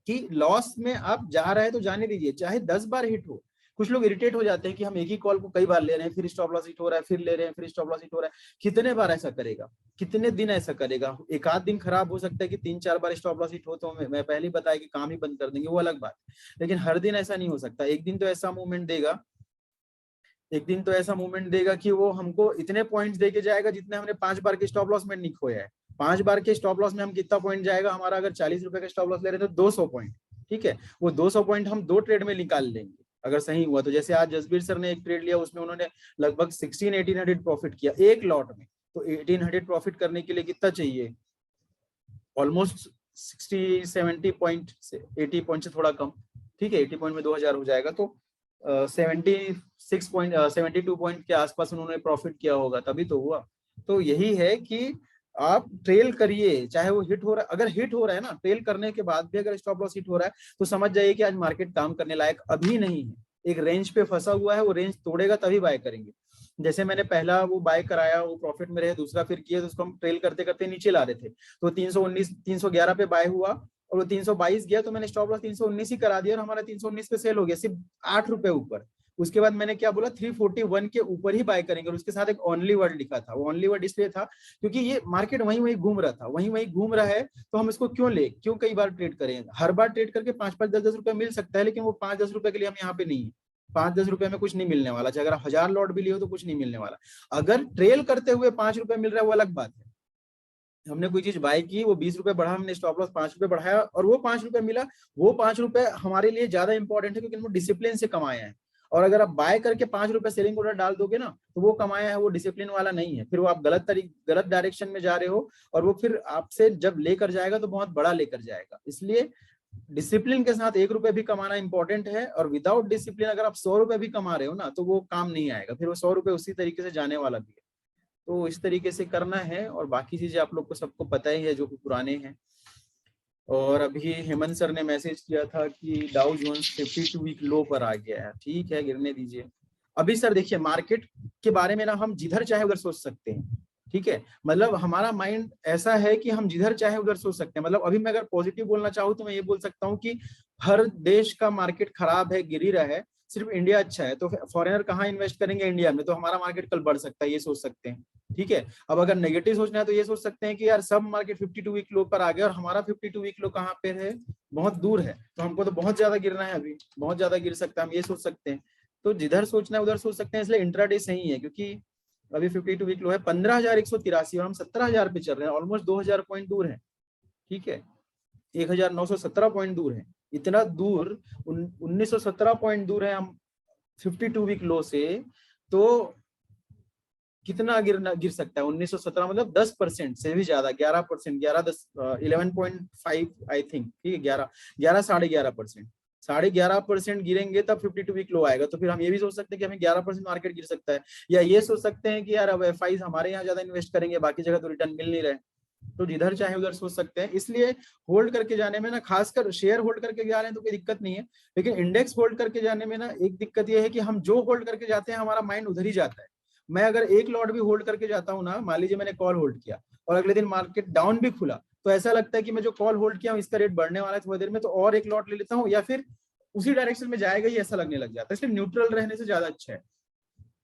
कि लॉस में आप जा रहे हैं तो जाने दीजिए, चाहे 10 बार हिट हो। कुछ लोग इरिटेट हो जाते हैं कि हम एक ही कॉल को कई बार ले रहे हैं, फिर स्टॉप लॉस हिट हो रहा है, फिर ले रहे हैं, फिर स्टॉप लॉस हिट हो रहा है। कितने बार ऐसा करेगा, कितने दिन ऐसा करेगा? एक आध दिन खराब हो सकता है कि 3-4 बार स्टॉप लॉस हिट हो, तो मैं पहले ही बताया कि काम ही बंद कर देंगे, वो अलग बात, लेकिन हर दिन ऐसा नहीं हो सकता। एक दिन तो ऐसा मूवमेंट देगा, एक दिन तो ऐसा मूवमेंट देगा कि वो हमको इतने पॉइंट्स देके जाएगा जितने हमने 5 बार के स्टॉप लॉस में नहीं खोया है। 5 बार के स्टॉप लॉस में हम कितना पॉइंट जाएगा हमारा, अगर 40 रुपए का स्टॉप लॉस ले रहे हैं तो 200 पॉइंट, ठीक है, वो 200 पॉइंट हम 2 ट्रेड में निकाल लेंगे अगर सही हुआ तो। जैसे आज जसबीर सर ने एक ट्रेड लिया, उसमें उन्होंने लगभग 16-1800 प्रॉफिट किया एक लॉट में, तो 1800 प्रॉफिट करने के लिए कितना चाहिए, ऑलमोस्ट 60-70 पॉइंट से 80 पॉइंट से थोड़ा कम, ठीक है, 80 पॉइंट में 2000 हो जाएगा, तो 72 पॉइंट के आसपास उन्होंने प्रॉफिट किया होगा, तभी तो हुआ। तो यही है कि आप ट्रेल करिए, चाहे वो हिट हो रहा है, अगर हिट हो रहा है ना, ट्रेल करने के बाद भी अगर स्टॉप लॉस हिट हो रहा है तो समझ जाइए कि आज मार्केट काम करने लायक अभी नहीं है, एक रेंज पे फंसा हुआ है, वो रेंज तोड़ेगा तभी बाय करेंगे। जैसे मैंने पहला वो बाय कराया, वो प्रॉफिट में रहे, दूसरा फिर किया तो उसको हम ट्रेल करते करते नीचे ला रहे थे, तो 319 311 पे बाय हुआ और वो 322 गया, तो मैंने स्टॉप लॉस 319 ही करा दिया और हमारा 319 पे सेल हो गया, सिर्फ 8 रुपए ऊपर। उसके बाद मैंने क्या बोला, 341 के ऊपर ही बाय करेंगे, और उसके साथ एक ओनली वर्ड लिखा था। वो ओनली वर्ड इसलिए था क्योंकि ये मार्केट वहीं वहीं घूम रहा था, वहीं वहीं घूम रहा है, तो हम इसको क्यों ले, क्यों कई बार ट्रेड करें। हर बार ट्रेड करके 5-5 10-10 रुपए मिल सकता है, लेकिन वो 5-10 रुपए के लिए हम यहाँ पे नहीं है। 5-10 रुपए में कुछ नहीं मिलने वाला, चाहे अगर 1000 लॉट भी लियो तो कुछ नहीं मिलने वाला। अगर ट्रेल करते हुए 5 रुपए मिल रहा है वो अलग बात है। हमने कोई चीज बाय की, वो 20 रुपए बढ़ा, हमने स्टॉप लॉस 5 रुपए बढ़ाया और वो 5 रुपए मिला, वो 5 रुपए हमारे लिए ज्यादा इंपॉर्टेंट है, क्योंकि हम डिसिप्लिन से कमाया है। और अगर आप बाय करके 5 रुपए सेलिंग ऑर्डर डाल दोगे ना, तो वो कमाया है वो डिसिप्लिन वाला नहीं है, फिर वो आप गलत डायरेक्शन में जा रहे हो, और वो फिर आपसे जब लेकर जाएगा तो बहुत बड़ा लेकर जाएगा। इसलिए डिसिप्लिन के साथ 1 रुपए भी कमाना इंपॉर्टेंट है, और विदाउट डिसिप्लिन अगर आप 100 रुपए भी कमा रहे हो ना, तो वो काम नहीं आएगा, फिर वो 100 रुपए उसी तरीके से जाने वाला भी है। तो इस तरीके से करना है, और बाकी चीजें आप लोग को सबको पता ही है जो पुराने हैं। और अभी हेमंत सर ने मैसेज किया था कि डाउ जोन्स 52 वीक लो पर आ गया है, ठीक है, गिरने दीजिए। अभी सर देखिए, मार्केट के बारे में ना हम जिधर चाहे उधर सोच सकते हैं, ठीक है, मतलब हमारा माइंड ऐसा है कि हम जिधर चाहे उधर सोच सकते हैं। मतलब अभी मैं अगर पॉजिटिव बोलना चाहूँ तो मैं ये बोल सकता हूँ कि हर देश का मार्केट खराब है, गिर ही रहा है, सिर्फ इंडिया अच्छा है, तो फॉरेनर कहाँ इन्वेस्ट करेंगे, इंडिया में, तो हमारा मार्केट कल बढ़ सकता है, ये सोच सकते हैं, ठीक है। अब अगर नेगेटिव सोचना है तो ये सोच सकते हैं कि यार सब मार्केट 52 वीक लो पर आ गया और हमारा 52 वीक लो कहाँ पे है, बहुत दूर है, तो हमको तो बहुत ज्यादा गिरना है, अभी बहुत ज्यादा गिर सकता है, हम ये सोच सकते हैं। तो जिधर सोचना है उधर सोच सकते हैं, इसलिए इंट्राडे सही है, क्योंकि अभी 52 वीक लो है 15,183 और हम 17,000 पे चल रहे हैं, ऑलमोस्ट 2,000 पॉइंट दूर है, ठीक है, 1,917 पॉइंट दूर है, इतना दूर, 1917 पॉइंट दूर है हम 52 वीक लो से। तो कितना गिर सकता है 1917, मतलब 10% से भी ज्यादा, 11%, 11.5 आई थिंक, ठीक है, 11.5% 11.5% गिरेंगे तब 52 वीक लो आएगा। तो फिर हम ये भी सोच सकते हैं कि हमें 11% मार्केट गिर सकता है, या ये सोच सकते हैं कि यार अब एफआईज हमारे यहाँ ज्यादा इन्वेस्ट करेंगे, बाकी जगह तो रिटर्न मिल नहीं रहे। तो जिधर चाहे उधर सोच सकते हैं, इसलिए होल्ड करके जाने में ना, खासकर शेयर होल्ड करके जा रहे हैं तो कोई दिक्कत नहीं है, लेकिन इंडेक्स होल्ड करके जाने में ना एक दिक्कत ये है कि हम जो होल्ड करके जाते हैं हमारा माइंड उधर ही जाता है। मैं अगर एक लॉट भी होल्ड करके जाता हूँ ना, मान लीजिए मैंने कॉल होल्ड किया और अगले दिन मार्केट डाउन भी खुला, तो ऐसा लगता है कि मैं जो कॉल होल्ड किया हूँ इसका रेट बढ़ने वाला है थोड़ी देर में, तो और एक लॉट ले लेता हूँ, या फिर उसी डायरेक्शन में जाएगा ही, ऐसा लगने लग जाता है। इसलिए न्यूट्रल रहने से ज्यादा अच्छा है।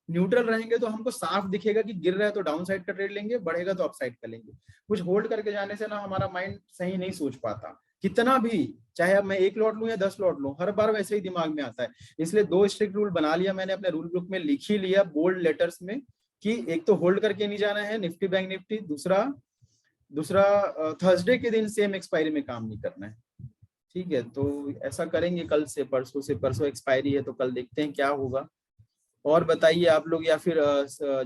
न्यूट्रल रहेंगे तो हमको साफ दिखेगा कि गिर रहा है तो डाउन साइड का ट्रेड लेंगे, बढ़ेगा तो अप साइड का लेंगे। कुछ होल्ड करके जाने से ना हमारा माइंड सही नहीं सोच पाता, कितना भी, चाहे अब मैं 1 लॉट लूं या 10 लॉट लूं, हर बार वैसे ही दिमाग में आता है। इसलिए 2 स्ट्रिक्ट रूल बना लिया मैंने, अपने रूल बुक में लिख ही लिया बोल्ड लेटर्स में, कि एक तो होल्ड करके नहीं जाना है निफ्टी बैंक निफ्टी, दूसरा थर्सडे के दिन सेम एक्सपायरी में काम नहीं करना है, ठीक है। तो ऐसा करेंगे कल से, परसों एक्सपायरी है, तो कल देखते हैं क्या होगा। और बताइए आप लोग, या फिर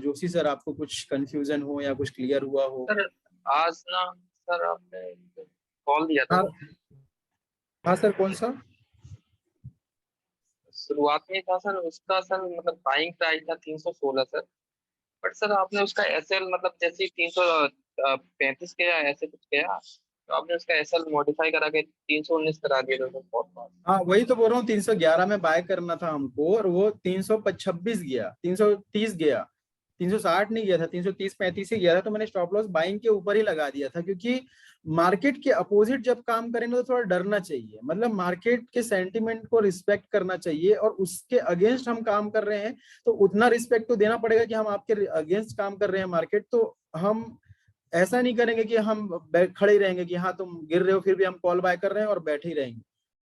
जोशी सर आपको कुछ कंफ्यूजन हो या कुछ क्लियर हुआ हो? सर आज ना सर आपने कॉल दिया था। हाँ सर, कौन सा? शुरुआत में था सर, उसका सर मतलब बाइंग प्राइस था 316 सर, बट सर आपने उसका एसएल मतलब जैसे 335 किया ऐसे कुछ किया, तो आपने उसका एसएल मॉडिफाई करा के 319 करा दिया था बहुत बार। हाँ वही तो बोल रहा हूँ, 311 में बाय करना था हमको, और वो 326 गया, 330 गया, 360 नहीं गया था, 330-35 ही गया था, तो मैंने स्टॉप लॉस बाइंग के ऊपर ही लगा दिया था, क्योंकि मार्केट के अपोजिट जब काम करें तो थोड़ा डरना चाहिए, मतलब मार्केट के सेंटिमेंट को रिस्पेक्ट करना चाहिए, और उसके अगेंस्ट हम काम कर रहे हैं तो उतना रिस्पेक्ट तो देना पड़ेगा कि हम आपके अगेंस्ट काम कर रहे हैं मार्केट, तो हम ऐसा नहीं करेंगे कि हम खड़े ही रहेंगे कि हाँ तुम गिर रहे हो फिर भी हम कॉल बाय कर रहे हैं और बैठे ही रहेंगे।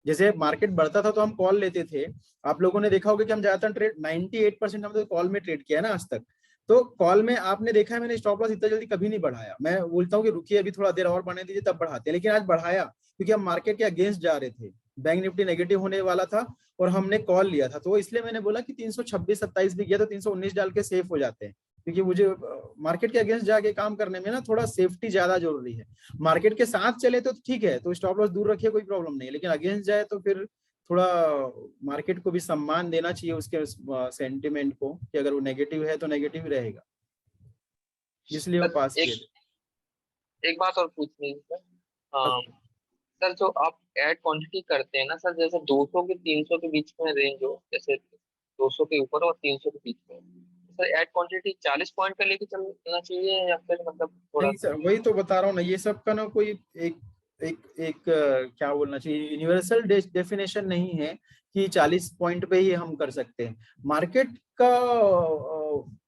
जैसे मार्केट बढ़ता था तो हम कॉल लेते थे, आप लोगों ने देखा होगा कि हम ज्यादातर ट्रेड 98% हमने कॉल में ट्रेड किया है ना आज तक। तो कॉल में आपने देखा है मैंने स्टॉप लॉस इतना जल्दी कभी नहीं बढ़ाया, मैं बोलता हूँ कि रुकिए अभी थोड़ा देर और बढ़ने दीजिए तब बढ़ाते हैं, लेकिन आज बढ़ाया क्योंकि हम मार्केट के अगेंस्ट जा रहे थे, बैंक निफ्टी नेगेटिव होने वाला था और हमने कॉल लिया था, तो इसलिए मैंने बोला कि 326-27 भी गया तो 319 डाल के सेफ हो जाते हैं, क्योंकि मुझे मार्केट के अगेंस्ट जाके काम करने में ना थोड़ा सेफ्टी ज्यादा जरूरी है। मार्केट के साथ चले तो ठीक है, तो स्टॉप लॉस दूर रखिए, कोई प्रॉब्लम नहीं है, लेकिन अगेंस्ट जाए तो फिर थोड़ा मार्केट को भी सम्मान देना चाहिए उसके सेंटिमेंट को, कि अगर वो नेगेटिव है तो नेगेटिव ही रहेगा, इसलिए वो पास किए थे। एक बात और पूछनी है सर। सर जो आप ऐड क्वांटिटी करते हैं ना सर, जैसे 200 के 300 के बीच में रेंज हो, जैसे 200 के ऊपर और 300 के बीच में, सर ऐड क्वांटिटी 40 पॉइंट का लेके चलना चाहिए या फिर मतलब थोड़ा नहीं सर, वही तो बता रहा हूँ ना, ये सब का ना कोई एक एक एक क्या बोलना चाहिए, यूनिवर्सल डेफिनेशन नहीं है कि 40 पॉइंट पे ही हम कर सकते हैं। मार्केट का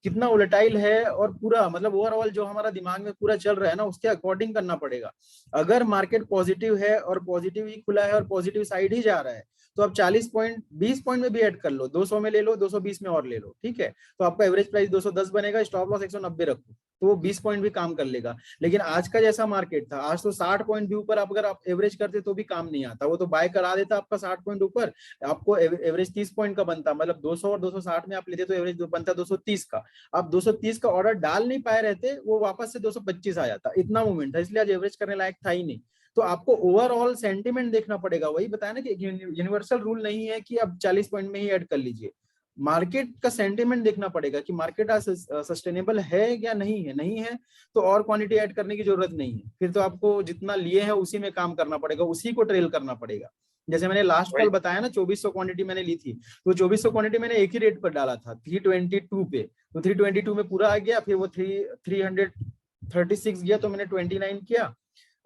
कितना वोलेटाइल है और पूरा मतलब ओवरऑल जो हमारा दिमाग में पूरा चल रहा है ना, उसके अकॉर्डिंग करना पड़ेगा। अगर मार्केट पॉजिटिव है और पॉजिटिव ही खुला है और पॉजिटिव साइड ही जा रहा है, तो आप 40 पॉइंट 20 पॉइंट में भी ऐड कर लो, 200 में ले लो, 220 में और ले लो, ठीक है, तो आपका एवरेज प्राइस 210 बनेगा, स्टॉप लॉस 190 रखो, तो वो 20 पॉइंट भी काम कर लेगा। लेकिन आज का जैसा मार्केट था, आज तो 60 पॉइंट भी ऊपर अगर आप एवरेज करते तो भी काम नहीं आता, वो तो बाय करा देता आपका 60 पॉइंट ऊपर, आपको एवरेज 30 पॉइंट का बनता, मतलब 200 और 260 में आप लेते तो एवरेज बनता 230 का। आप 230 का ऑर्डर डाल नहीं पाए रहते, वो वापस से 225 आ जाता, इतना मूवमेंट था, इसलिए आज एवरेज करने लायक था ही नहीं। तो आपको ओवरऑल सेंटिमेंट देखना पड़ेगा, वही बताया ना कि यूनिवर्सल रूल नहीं है कि आप 40 पॉइंट में ही ऐड कर लीजिए, मार्केट का सेंटिमेंट देखना पड़ेगा कि मार्केट सस्टेनेबल है या नहीं है, नहीं है तो और क्वांटिटी ऐड करने की जरूरत नहीं है, फिर तो आपको जितना लिए है उसी में काम करना पड़ेगा, उसी को ट्रेल करना पड़ेगा। जैसे मैंने लास्ट कॉल बताया ना, 2400 क्वांटिटी मैंने ली थी, तो 2400 क्वांटिटी मैंने एक ही रेट पर डाला था 322 पे, तो 322 में पूरा आ गया, फिर वो 336 गया तो मैंने 29 किया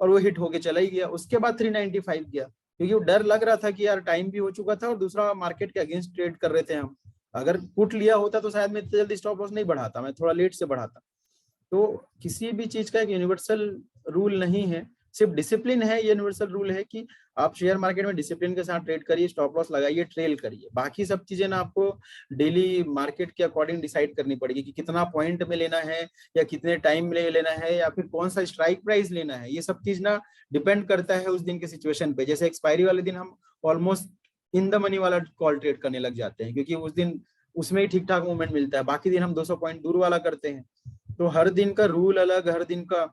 और वो हिट होके चला ही गया। उसके बाद 395 गया, क्योंकि वो डर लग रहा था कि यार टाइम भी हो चुका था और दूसरा मार्केट के अगेंस्ट ट्रेड कर रहे थे हम। अगर पुट लिया होता तो शायद मैं इतनी जल्दी स्टॉप लॉस नहीं बढ़ाता, मैं थोड़ा लेट से बढ़ाता। तो किसी भी चीज का एक यूनिवर्सल रूल नहीं है, सिर्फ डिसिप्लिन है, यूनिवर्सल रूल है कि आप शेयर मार्केट में डिसिप्लिन के साथ ट्रेड करिए, स्टॉप लॉस लगाइए, ट्रेल करिए। बाकी सब चीजें ना आपको डेली मार्केट के अकॉर्डिंग डिसाइड करनी पड़ेगी कि कितना पॉइंट में लेना है या कितने टाइम में लेना है या फिर कौन सा स्ट्राइक प्राइस लेना है। ये सब चीज ना डिपेंड करता है उस दिन के सिचुएशन पे। जैसे एक्सपायरी वाले दिन हम ऑलमोस्ट इन द मनी वाला कॉल ट्रेड करने लग जाते हैं, क्योंकि उस दिन उसमें ही ठीक ठाक मूवमेंट मिलता है, बाकी दिन हम 200 पॉइंट दूर वाला करते हैं। तो हर दिन का रूल अलग, हर दिन का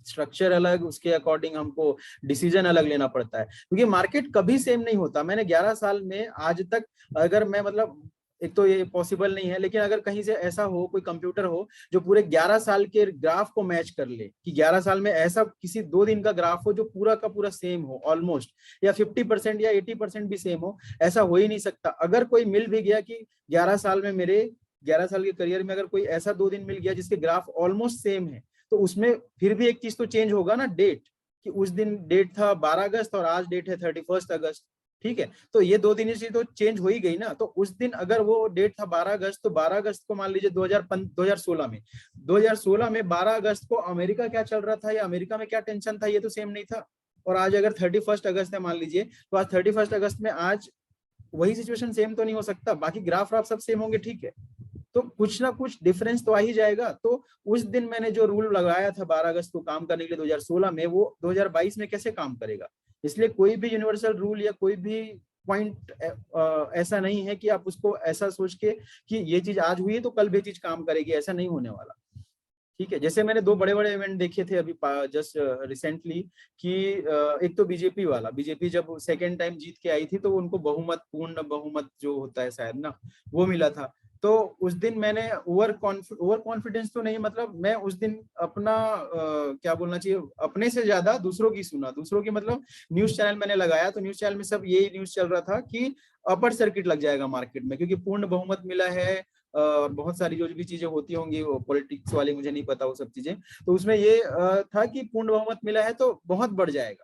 स्ट्रक्चर अलग, उसके अकॉर्डिंग हमको डिसीजन अलग लेना पड़ता है, क्योंकि मार्केट कभी सेम नहीं होता। मैंने 11 साल में आज तक, अगर मैं मतलब एक तो ये पॉसिबल नहीं है, लेकिन अगर कहीं से ऐसा हो, कोई कंप्यूटर हो जो पूरे 11 साल के ग्राफ को मैच कर ले, कि 11 साल में ऐसा किसी 2 दिन का ग्राफ हो जो पूरा का पूरा सेम हो ऑलमोस्ट, या 50% या 80% भी सेम हो, ऐसा हो ही नहीं सकता। अगर कोई मिल भी गया कि 11 साल में, मेरे 11 साल के करियर में अगर कोई ऐसा 2 दिन मिल गया जिसके ग्राफ ऑलमोस्ट सेम है, तो उसमें फिर भी एक चीज तो चेंज होगा ना, डेट, कि उस दिन डेट था 12 अगस्त और आज डेट है 31 अगस्त, ठीक है, तो ये 2 दिन से तो चेंज हो ही गई ना। तो उस दिन अगर वो डेट था 12 अगस्त, तो 12 अगस्त को मान लीजिए 2016 में 2016 में 12 अगस्त को अमेरिका क्या चल रहा था या अमेरिका में क्या टेंशन था, ये तो सेम नहीं था। और आज अगर 31 अगस्त है मान लीजिए, तो आज 31 अगस्त में आज वही सिचुएशन सेम तो नहीं हो सकता, बाकी ग्राफ राफ सब सेम होंगे, ठीक है, तो कुछ ना कुछ डिफरेंस तो आ ही जाएगा। तो उस दिन मैंने जो रूल लगाया था 12 अगस्त को काम करने के लिए 2016 में, वो 2022 में कैसे काम करेगा। इसलिए कोई भी यूनिवर्सल रूल या कोई भी पॉइंट ऐसा नहीं है कि आप उसको ऐसा सोच के कि ये चीज आज हुई है तो कल भी चीज काम करेगी, ऐसा नहीं होने वाला, ठीक है। जैसे मैंने 2 बड़े बड़े इवेंट देखे थे अभी जस्ट रिसेंटली, कि एक तो बीजेपी वाला, बीजेपी जब सेकेंड टाइम जीत के आई थी तो उनको बहुमत, पूर्ण बहुमत जो होता है शायद ना, वो मिला था। तो उस दिन मैंने ओवर कॉन्फिडेंस तो नहीं, मतलब मैं उस दिन अपना क्या बोलना चाहिए, अपने से ज्यादा दूसरों की सुना, दूसरों की मतलब न्यूज चैनल मैंने लगाया, तो न्यूज चैनल में सब यही न्यूज चल रहा था कि अपर सर्किट लग जाएगा मार्केट में, क्योंकि पूर्ण बहुमत मिला है, बहुत सारी जो भी चीजें होती होंगी वो पॉलिटिक्स वाली, मुझे नहीं पता वो सब चीजें, तो उसमें ये था कि पूर्ण बहुमत मिला है तो बहुत बढ़ जाएगा,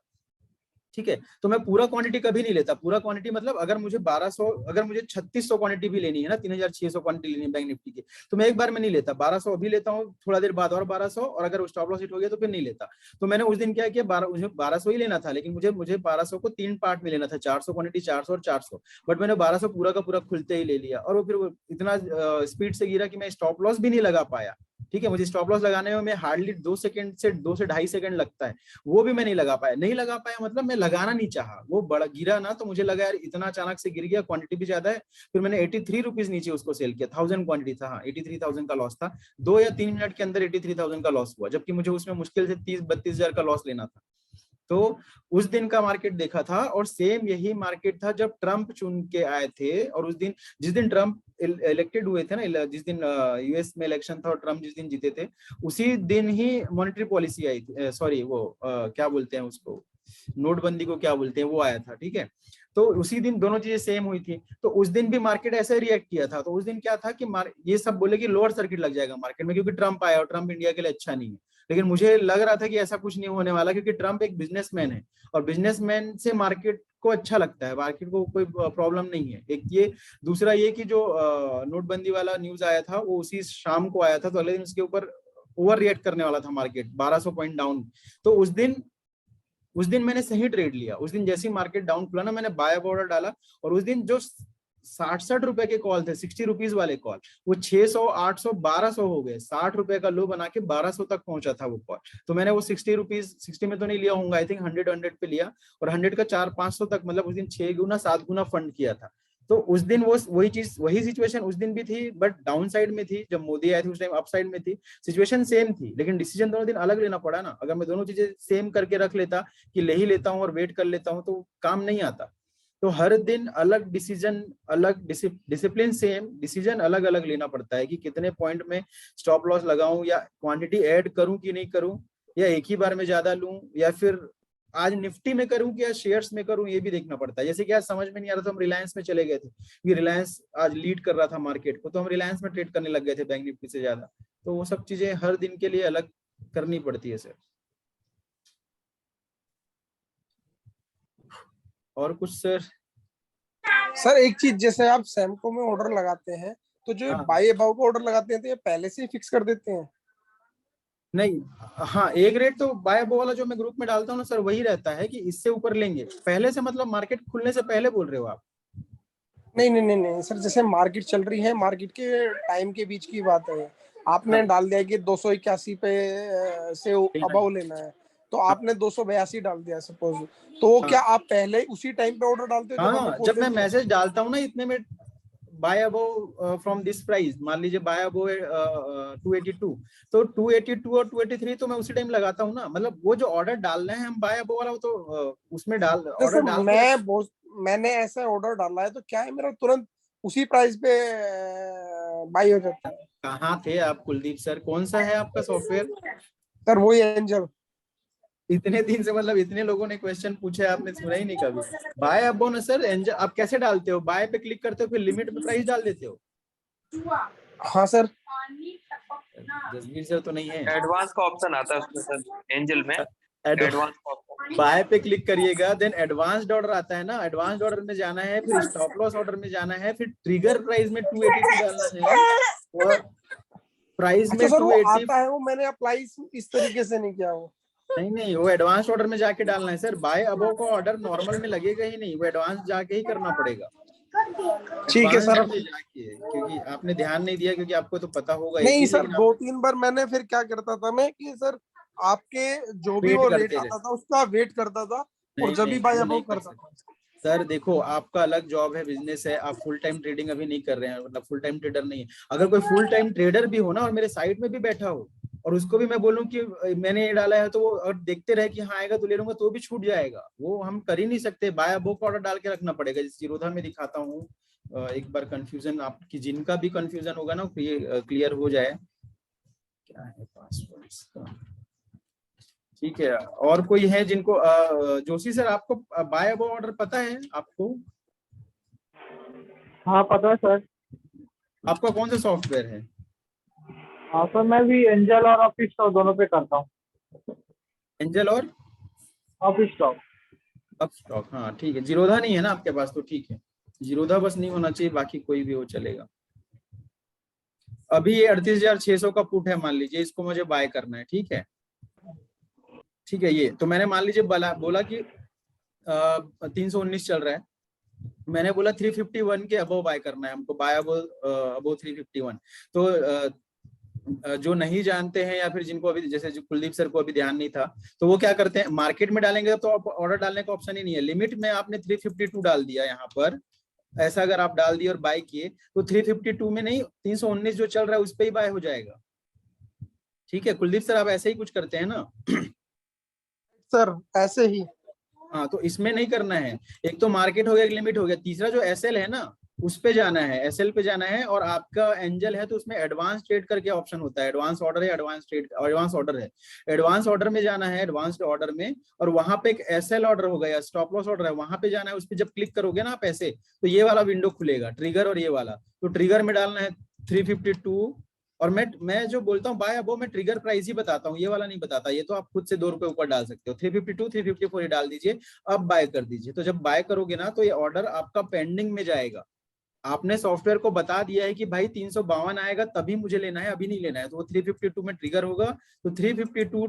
ठीक है। तो मैं पूरा क्वांटिटी कभी नहीं लेता, पूरा क्वांटिटी मतलब अगर मुझे 1200, अगर मुझे 3600 क्वांटिटी भी लेनी है ना, 3600 क्वांटिटी लेनी है बैंक निफ्टी की, तो मैं एक बार में नहीं लेता, 1200 अभी लेता हूँ, थोड़ा देर बाद और 1200, और अगर स्टॉप लॉस हिट हो गया तो फिर नहीं लेता। तो मैंने उस दिन क्या किया, 1200 ही लेना था, लेकिन मुझे 1200 को 3 पार्ट में लेना था, 400 क्वांटिटी, 400 और 400, बट मैंने 1200 पूरा का पूरा खुलते ही ले लिया, और वो फिर इतना स्पीड से गिरा कि मैं स्टॉप लॉस भी नहीं लगा पाया, ठीक है, मुझे स्टॉप लॉस लगाने में हार्डली 2 से 2.5 सेकंड लगता है, वो भी मैं नहीं लगा पाया मतलब मैं लगाना नहीं चाहा, वो बड़ा गिरा ना तो मुझे लगा यार इतना अचानक से गिर गया, क्वांटिटी भी ज्यादा है, फिर मैंने 83 रुपीज नीचे उसको सेल किया, 1000 क्वांटिटी था, हाँ 83,000 का लॉस था, 2 या 3 मिनट के अंदर 83,000 का लॉस हुआ, जबकि मुझे उसमें मुश्किल से 30-32 हजार का लॉस लेना था। तो उस दिन का मार्केट देखा था, और सेम यही मार्केट था जब ट्रम्प चुन के आए थे, और उस दिन जिस दिन ट्रम्प इलेक्टेड हुए थे ना, जिस दिन यूएस में इलेक्शन था और ट्रम्प जिस दिन जीते थे, उसी दिन ही मॉनेटरी पॉलिसी आई थी, सॉरी वो क्या बोलते हैं उसको, नोटबंदी को क्या बोलते हैं, वो आया था, ठीक है। तो उसी दिन दोनों चीजें सेम हुई थी, तो उस दिन भी मार्केट ऐसे रिएक्ट किया था। तो उस दिन क्या था कि ये सब बोले कि लोअर सर्किट लग जाएगा मार्केट में, क्योंकि ट्रम्प आया और ट्रम्प इंडिया के लिए अच्छा नहीं है, लेकिन मुझे लग रहा था कि ऐसा कुछ नहीं होने वाला, क्योंकि ट्रम्प एक बिजनेसमैन है, और बिजनेसमैन से मार्केट को अच्छा लगता है, मार्केट को कोई प्रॉब्लम नहीं है, एक ये। दूसरा ये कि जो नोटबंदी वाला न्यूज आया था वो उसी शाम को आया था, तो अगले दिन उसके ऊपर ओवर रिएक्ट करने वाला था मार्केट, 1200 पॉइंट डाउन। तो उस दिन मैंने सही ट्रेड लिया, उस दिन जैसे ही मार्केट डाउन खुला ना, मैंने बाय ऑर्डर डाला, और उस दिन जो 60 रुपए के कॉल थे, 60 रुपीज वाले कॉल, वो 600, 800, 1200 हो गए, 60 रुपए का लो बना के 1200 तक पहुंचा था वो कॉल। तो मैंने वो 60 रुपीज, 60 में तो नहीं लिया होगा, आई थिंक 100 पे लिया, और 100 का 400-500 तक, मतलब उस दिन 6 गुना 7 गुना फंड किया था। तो उस दिन वो वही सिचुएशन उस दिन भी थी, बट डाउन साइड में थी, जब मोदी आए थे उस टाइम अप साइड में थी, सिचुएशन सेम थी, लेकिन डिसीजन दोनों दिन अलग लेना पड़ा ना। अगर मैं दोनों चीजें सेम करके रख लेता कि ले ही लेता हूँ और वेट कर लेता हूँ, तो काम नहीं आता। तो हर दिन अलग डिसीजन, अलग डिसिप्लिन सेम, डिसीजन अलग अलग लेना पड़ता है कि कितने पॉइंट में स्टॉप लॉस लगाऊं, या क्वांटिटी ऐड करूं कि नहीं करूं, या एक ही बार में ज्यादा लूं, या फिर आज निफ्टी में करूं कि या शेयर्स में करूं, ये भी देखना पड़ता है। जैसे कि आज समझ में नहीं आ रहा था, हम रिलायंस में चले गए थे, कि रिलायंस आज लीड कर रहा था मार्केट को, तो हम रिलायंस में ट्रेड करने लग गए थे बैंक निफ्टी से ज्यादा। तो वो सब चीजें हर दिन के लिए अलग करनी पड़ती है सर। और कुछ सर एक चीज, जैसे आप सैमको में ऑर्डर लगाते हैं, तो जो हाँ। बाय अबाव का ऑर्डर लगाते हैं तो ये पहले से ही फिक्स कर देते हैं? नहीं, हाँ एक रेट तो बाय अबव वाला जो मैं ग्रुप में डालता हूँ ना सर, वही रहता है कि इससे ऊपर लेंगे पहले से, मतलब मार्केट खुलने से पहले बोल रहे हो आप? नहीं नहीं नहीं नहीं सर, जैसे मार्केट चल रही है, मार्केट के टाइम के बीच की बात है, आपने हाँ, डाल दिया कि 281 पे से लेना अबाव है। लेना है, तो हाँ, आपने 282 डाल दिया सपोज, तो हाँ, क्या आप पहले उसी टाइम पे ऑर्डर डालते हो जब हमें हाँ, कॉल जब मैं देते हो? मैसेज डालता हूँ ना इतने में, buy above from this price, मान लीजिए बाय अबव 282, तो 282 और 283 तो मैं उसी टाइम लगाता हूँ ना, मतलब वो जो ऑर्डर डालना है हम बाय अबव वाला, वो तो उसमें डाल तो ऑर्डर सर डाल के मैंने ऐसा ऑर्डर डाला है, तो क्या है मेरा तुरंत उसी प्राइस पे बाई हो जाता है? कहाँ थे आप कुलदीप सर, कौन सा है आपका सॉफ्टवेयर? सर वही एंजल। इतने दिन से, मतलब इतने लोगों ने क्वेश्चन पूछे, आपने सुना ही नहीं कभी? बाय अबव ना सर, एंजल आप कैसे डालते हो? बाय पे क्लिक करते हो, फिर लिमिट में प्राइस डाल देते हो? हाँ सर। जसवीर सर तो नहीं है? एडवांस का ऑप्शन आता है उसमें सर, एंजल में एडवांस का ऑप्शन। बाय पे क्लिक करिएगा, देन एडवांस्ड ऑर्डर आता है ना, एडवांस्ड ऑर्डर में जाना है, फिर स्टॉप लॉस ऑर्डर में जाना है, फिर ट्रिगर प्राइस में 282 डालना है, और प्राइस अच्छा में सर, वो 280। आता है, वो मैंने अप्लाई इस तरीके से नहीं किया वो। नहीं नहीं, वो एडवांस ऑर्डर में जाके डालना है सर, बाय अबव का ऑर्डर नॉर्मल में लगेगा ही नहीं, वो एडवांस जाके ही करना पड़ेगा, ठीक है एडवांस सर। में जाके, क्योंकि आपने ध्यान नहीं दिया, क्योंकि आपको तो पता होगा ये नहीं चीज, सर, लेकिन दो आप तीन बार मैंने फिर क्या करता था मैं कि सर आपके जो भी वेट वो रेट करते रहे। आता था उसका वेट करता था, और नहीं जब भी नहीं, बाय वो अबाउ नहीं कर करता सकते था। सर। देखो आपका अलग जॉब है, बिजनेस है, आप फुल टाइम ट्रेडिंग अभी नहीं कर रहे हैं, मतलब फुल टाइम ट्रेडर नहीं है। अगर कोई फुल टाइम ट्रेडर भी हो ना, और मेरे साइड में भी बैठा हो, और उसको भी मैं बोलूं कि मैंने ये डाला है, तो वो और देखते रहे कि हाँ आएगा तो ले लूंगा, तो भी छूट जाएगा, वो हम कर ही नहीं सकते। बाय अबव का ऑर्डर डाल के रखना पड़ेगा, जिस जीरोधा में दिखाता हूँ। एक बार कंफ्यूजन आपकी, जिनका भी कंफ्यूजन होगा ना, ये क्लियर हो जाए। क्या है पासवर्ड इसका? ठीक है, और कोई है जिनको जोशी सर, आपको बाय अबव ऑर्डर पता है आपको? हाँ पता है सर। आपका कौन सा सॉफ्टवेयर है? हाँ सर, मैं भी एंजल और ऑफिस स्टॉक दोनों पे करता हूँ। एंजल और ऑफिस स्टॉक। अप स्टॉक, हाँ ठीक है। जीरोधा नहीं है ना आपके पास, तो ठीक है, जीरोधा बस नहीं होना चाहिए, बाकी कोई भी हो चलेगा। अभी ये 38,600 का पुट है, मान लीजिए इसको मुझे बाय करना है, ठीक है। ठीक है, ये तो मैंने मान लीजिए बोला कि 319 चल रहा है, मैंने बोला 351 के अबव बाय करना है हमको, बाय अबव 351। तो जो नहीं जानते हैं या फिर जिनको अभी जैसे जो कुलदीप सर को अभी ध्यान नहीं था, तो वो क्या करते हैं, मार्केट में डालेंगे तो ऑर्डर डालने का ऑप्शन ही नहीं है। लिमिट में आपने 352 डाल दिया यहाँ पर, ऐसा अगर आप डाल दिए और बाय किए तो 352 में नहीं, 319 जो चल रहा है उस पर ही बाय हो जाएगा। ठीक है कुलदीप सर, आप ऐसे ही कुछ करते हैं ना? सर ऐसे ही। हाँ, तो इसमें नहीं करना है। एक तो मार्केट हो गया, एक लिमिट हो गया, तीसरा जो एसएल है ना उस पे जाना है, एसएल पे जाना है। और आपका एंजल है तो उसमें एडवांस ट्रेड करके ऑप्शन होता है, एडवांस ऑर्डर है, एडवांस ट्रेड, एडवांस ऑर्डर है, एडवांस ऑर्डर में जाना है, एडवांस ऑर्डर में, और वहां पे एक एसएल ऑर्डर होगा या स्टॉप लॉस ऑर्डर है, वहां पे जाना है। उस पर जब क्लिक करोगे ना आप ऐसे, तो ये वाला विंडो खुलेगा, ट्रिगर और ये वाला। तो ट्रिगर में डालना है 352। और मैं जो बोलता हूँ बाय अबो, मैं ट्रिगर प्राइस ही बताता हूँ, ये वाला नहीं बताता। ये तो आप खुद से 2 रुपए ऊपर डाल सकते हो। 352 354 ही डाल दीजिए, अब बाय कर दीजिए। तो जब बाय करोगे ना तो ये ऑर्डर आपका पेंडिंग में जाएगा। आपने सॉफ्टवेयर को बता दिया है कि भाई 352 आएगा तभी मुझे लेना है, अभी नहीं लेना है, तो वो 352 में ट्रिगर होगा। तो 352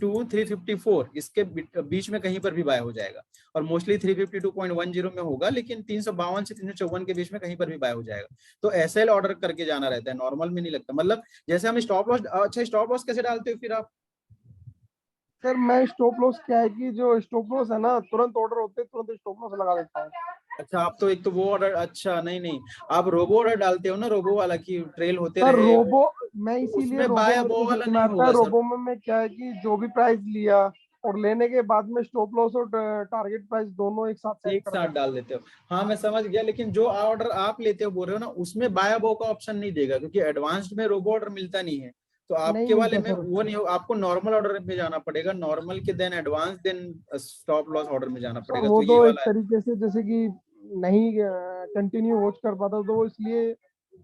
टू 354 इसके बीच में कहीं पर भी बाय हो जाएगा। और मोस्टली 352.10 में होगा, लेकिन 352 से 354 के बीच में कहीं पर भी बाय हो जाएगा। तो एसएल ऑर्डर करके जाना रहता है, नॉर्मल में नहीं लगता। मतलब जैसे हम स्टॉप लॉस, अच्छा स्टॉप लॉस कैसे डालते हो फिर आप? सर मैं स्टॉप लॉस क्या है कि जो स्टॉप लॉस है ना, तुरंत ऑर्डर होते हैं तुरंत स्टॉप लॉस लगा देता हूँ। अच्छा, आप तो एक तो वो ऑर्डर, अच्छा नहीं नहीं, आप रोबो ऑर्डर डालते हो ना, रोबो वाला की ट्रेल होते सर रहे। रोबो, मैं इसीलिए उसमें रोबो बाय मेरे अबो को वाला समझ में नहीं आता है। होगा सर। रोबो में क्या है कि जो भी प्राइस लिया और लेने के बाद में स्टॉप लॉस और टारगेट प्राइस दोनों एक साथ सेट एक कर साथ देता डाल देते हो। हाँ मैं समझ गया, लेकिन जो ऑर्डर आप लेते हो बोल रहे हो ना, उसमें बाय अबो का ऑप्शन नहीं देगा, क्योंकि एडवांस्ड में रोबो ऑर्डर मिलता नहीं है। तो हूँ। नहीं आपके वाले मिलता में सर। वो नहीं हो, आपको नॉर्मल ऑर्डर में जाना पड़ेगा, नॉर्मल के then advance then stop loss order में जाना सर पड़ेगा। वो तो ये तो एक वाला है। तरीके से जैसे कि नहीं कंटिन्यू वॉच कर पाता, तो इसलिए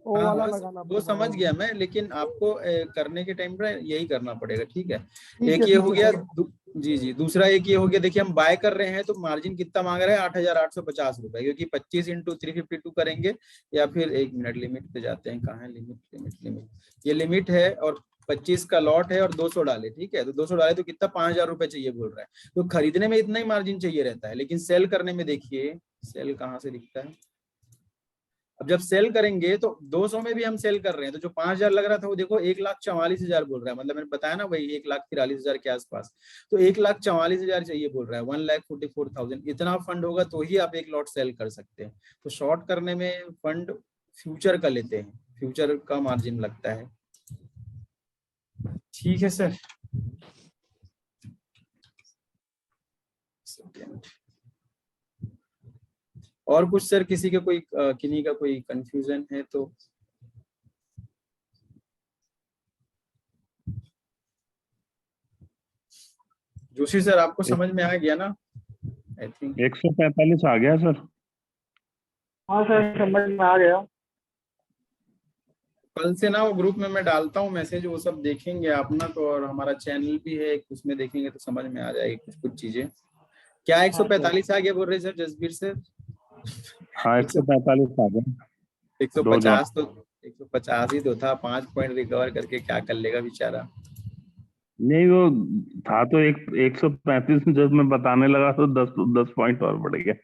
वो हाँ वाला हाँ, लगाना वो पड़ता समझ है। गया मैं, लेकिन आपको करने के टाइम पर यही करना पड़ेगा। ठीक है, ठीक एक है ये ठीक हो है गया। सर। जी जी, दूसरा एक ये हो गया, देखिए हम बाय कर रहे हैं तो मार्जिन कितना मांग रहे हैं, 8,850 रुपए, क्योंकि 25 इंटू 352 करेंगे। या फिर 1 मिनट, लिमिट पे जाते हैं, कहाँ है लिमिट, लिमिट, ये लिमिट है और 25 का लॉट है और 200 डाले। ठीक है, तो 200 डाले तो कितना, 5,000 रुपए चाहिए बोल रहा है। तो खरीदने में इतना ही मार्जिन चाहिए रहता है, लेकिन सेल करने में देखिए, सेल कहाँ से दिखता है। अब जब सेल करेंगे तो 200 में भी हम सेल कर रहे हैं, तो जो 5,000 लग रहा था वो देखो 1,44,000 बोल रहा है। मतलब मैंने बताया ना वही 1,43,000 के आसपास। तो 1,44,000 चाहिए बोल रहा है, 1,44,000 इतना फंड होगा तो ही आप एक लॉट सेल कर सकते हैं। तो शॉर्ट करने में फंड फ्यूचर का लेते हैं, फ्यूचर का मार्जिन लगता है। ठीक है सर। और कुछ सर, किसी के कोई किन्हीं का कोई कंफ्यूजन है तो? जोशी सर आपको समझ में आ गया ना? आई थिंक 145 आ गया सर। हाँ सर समझ में आ गया। कल से ना वो ग्रुप में मैं डालता हूँ मैसेज, वो सब देखेंगे आप ना, तो और हमारा चैनल भी है उसमें देखेंगे तो समझ में आ जाएगी कुछ कुछ चीजें। क्या 145 आ गया बोल रहे सर जसबीर सर? हाँ 145 आ गया। 150 तो 150 ही तो था, 5 पॉइंट रिकवर करके क्या कर लेगा बेचारा। नहीं वो था तो 135 में, जब मैं बताने लगा तो 10 पॉइंट और बढ़ गया।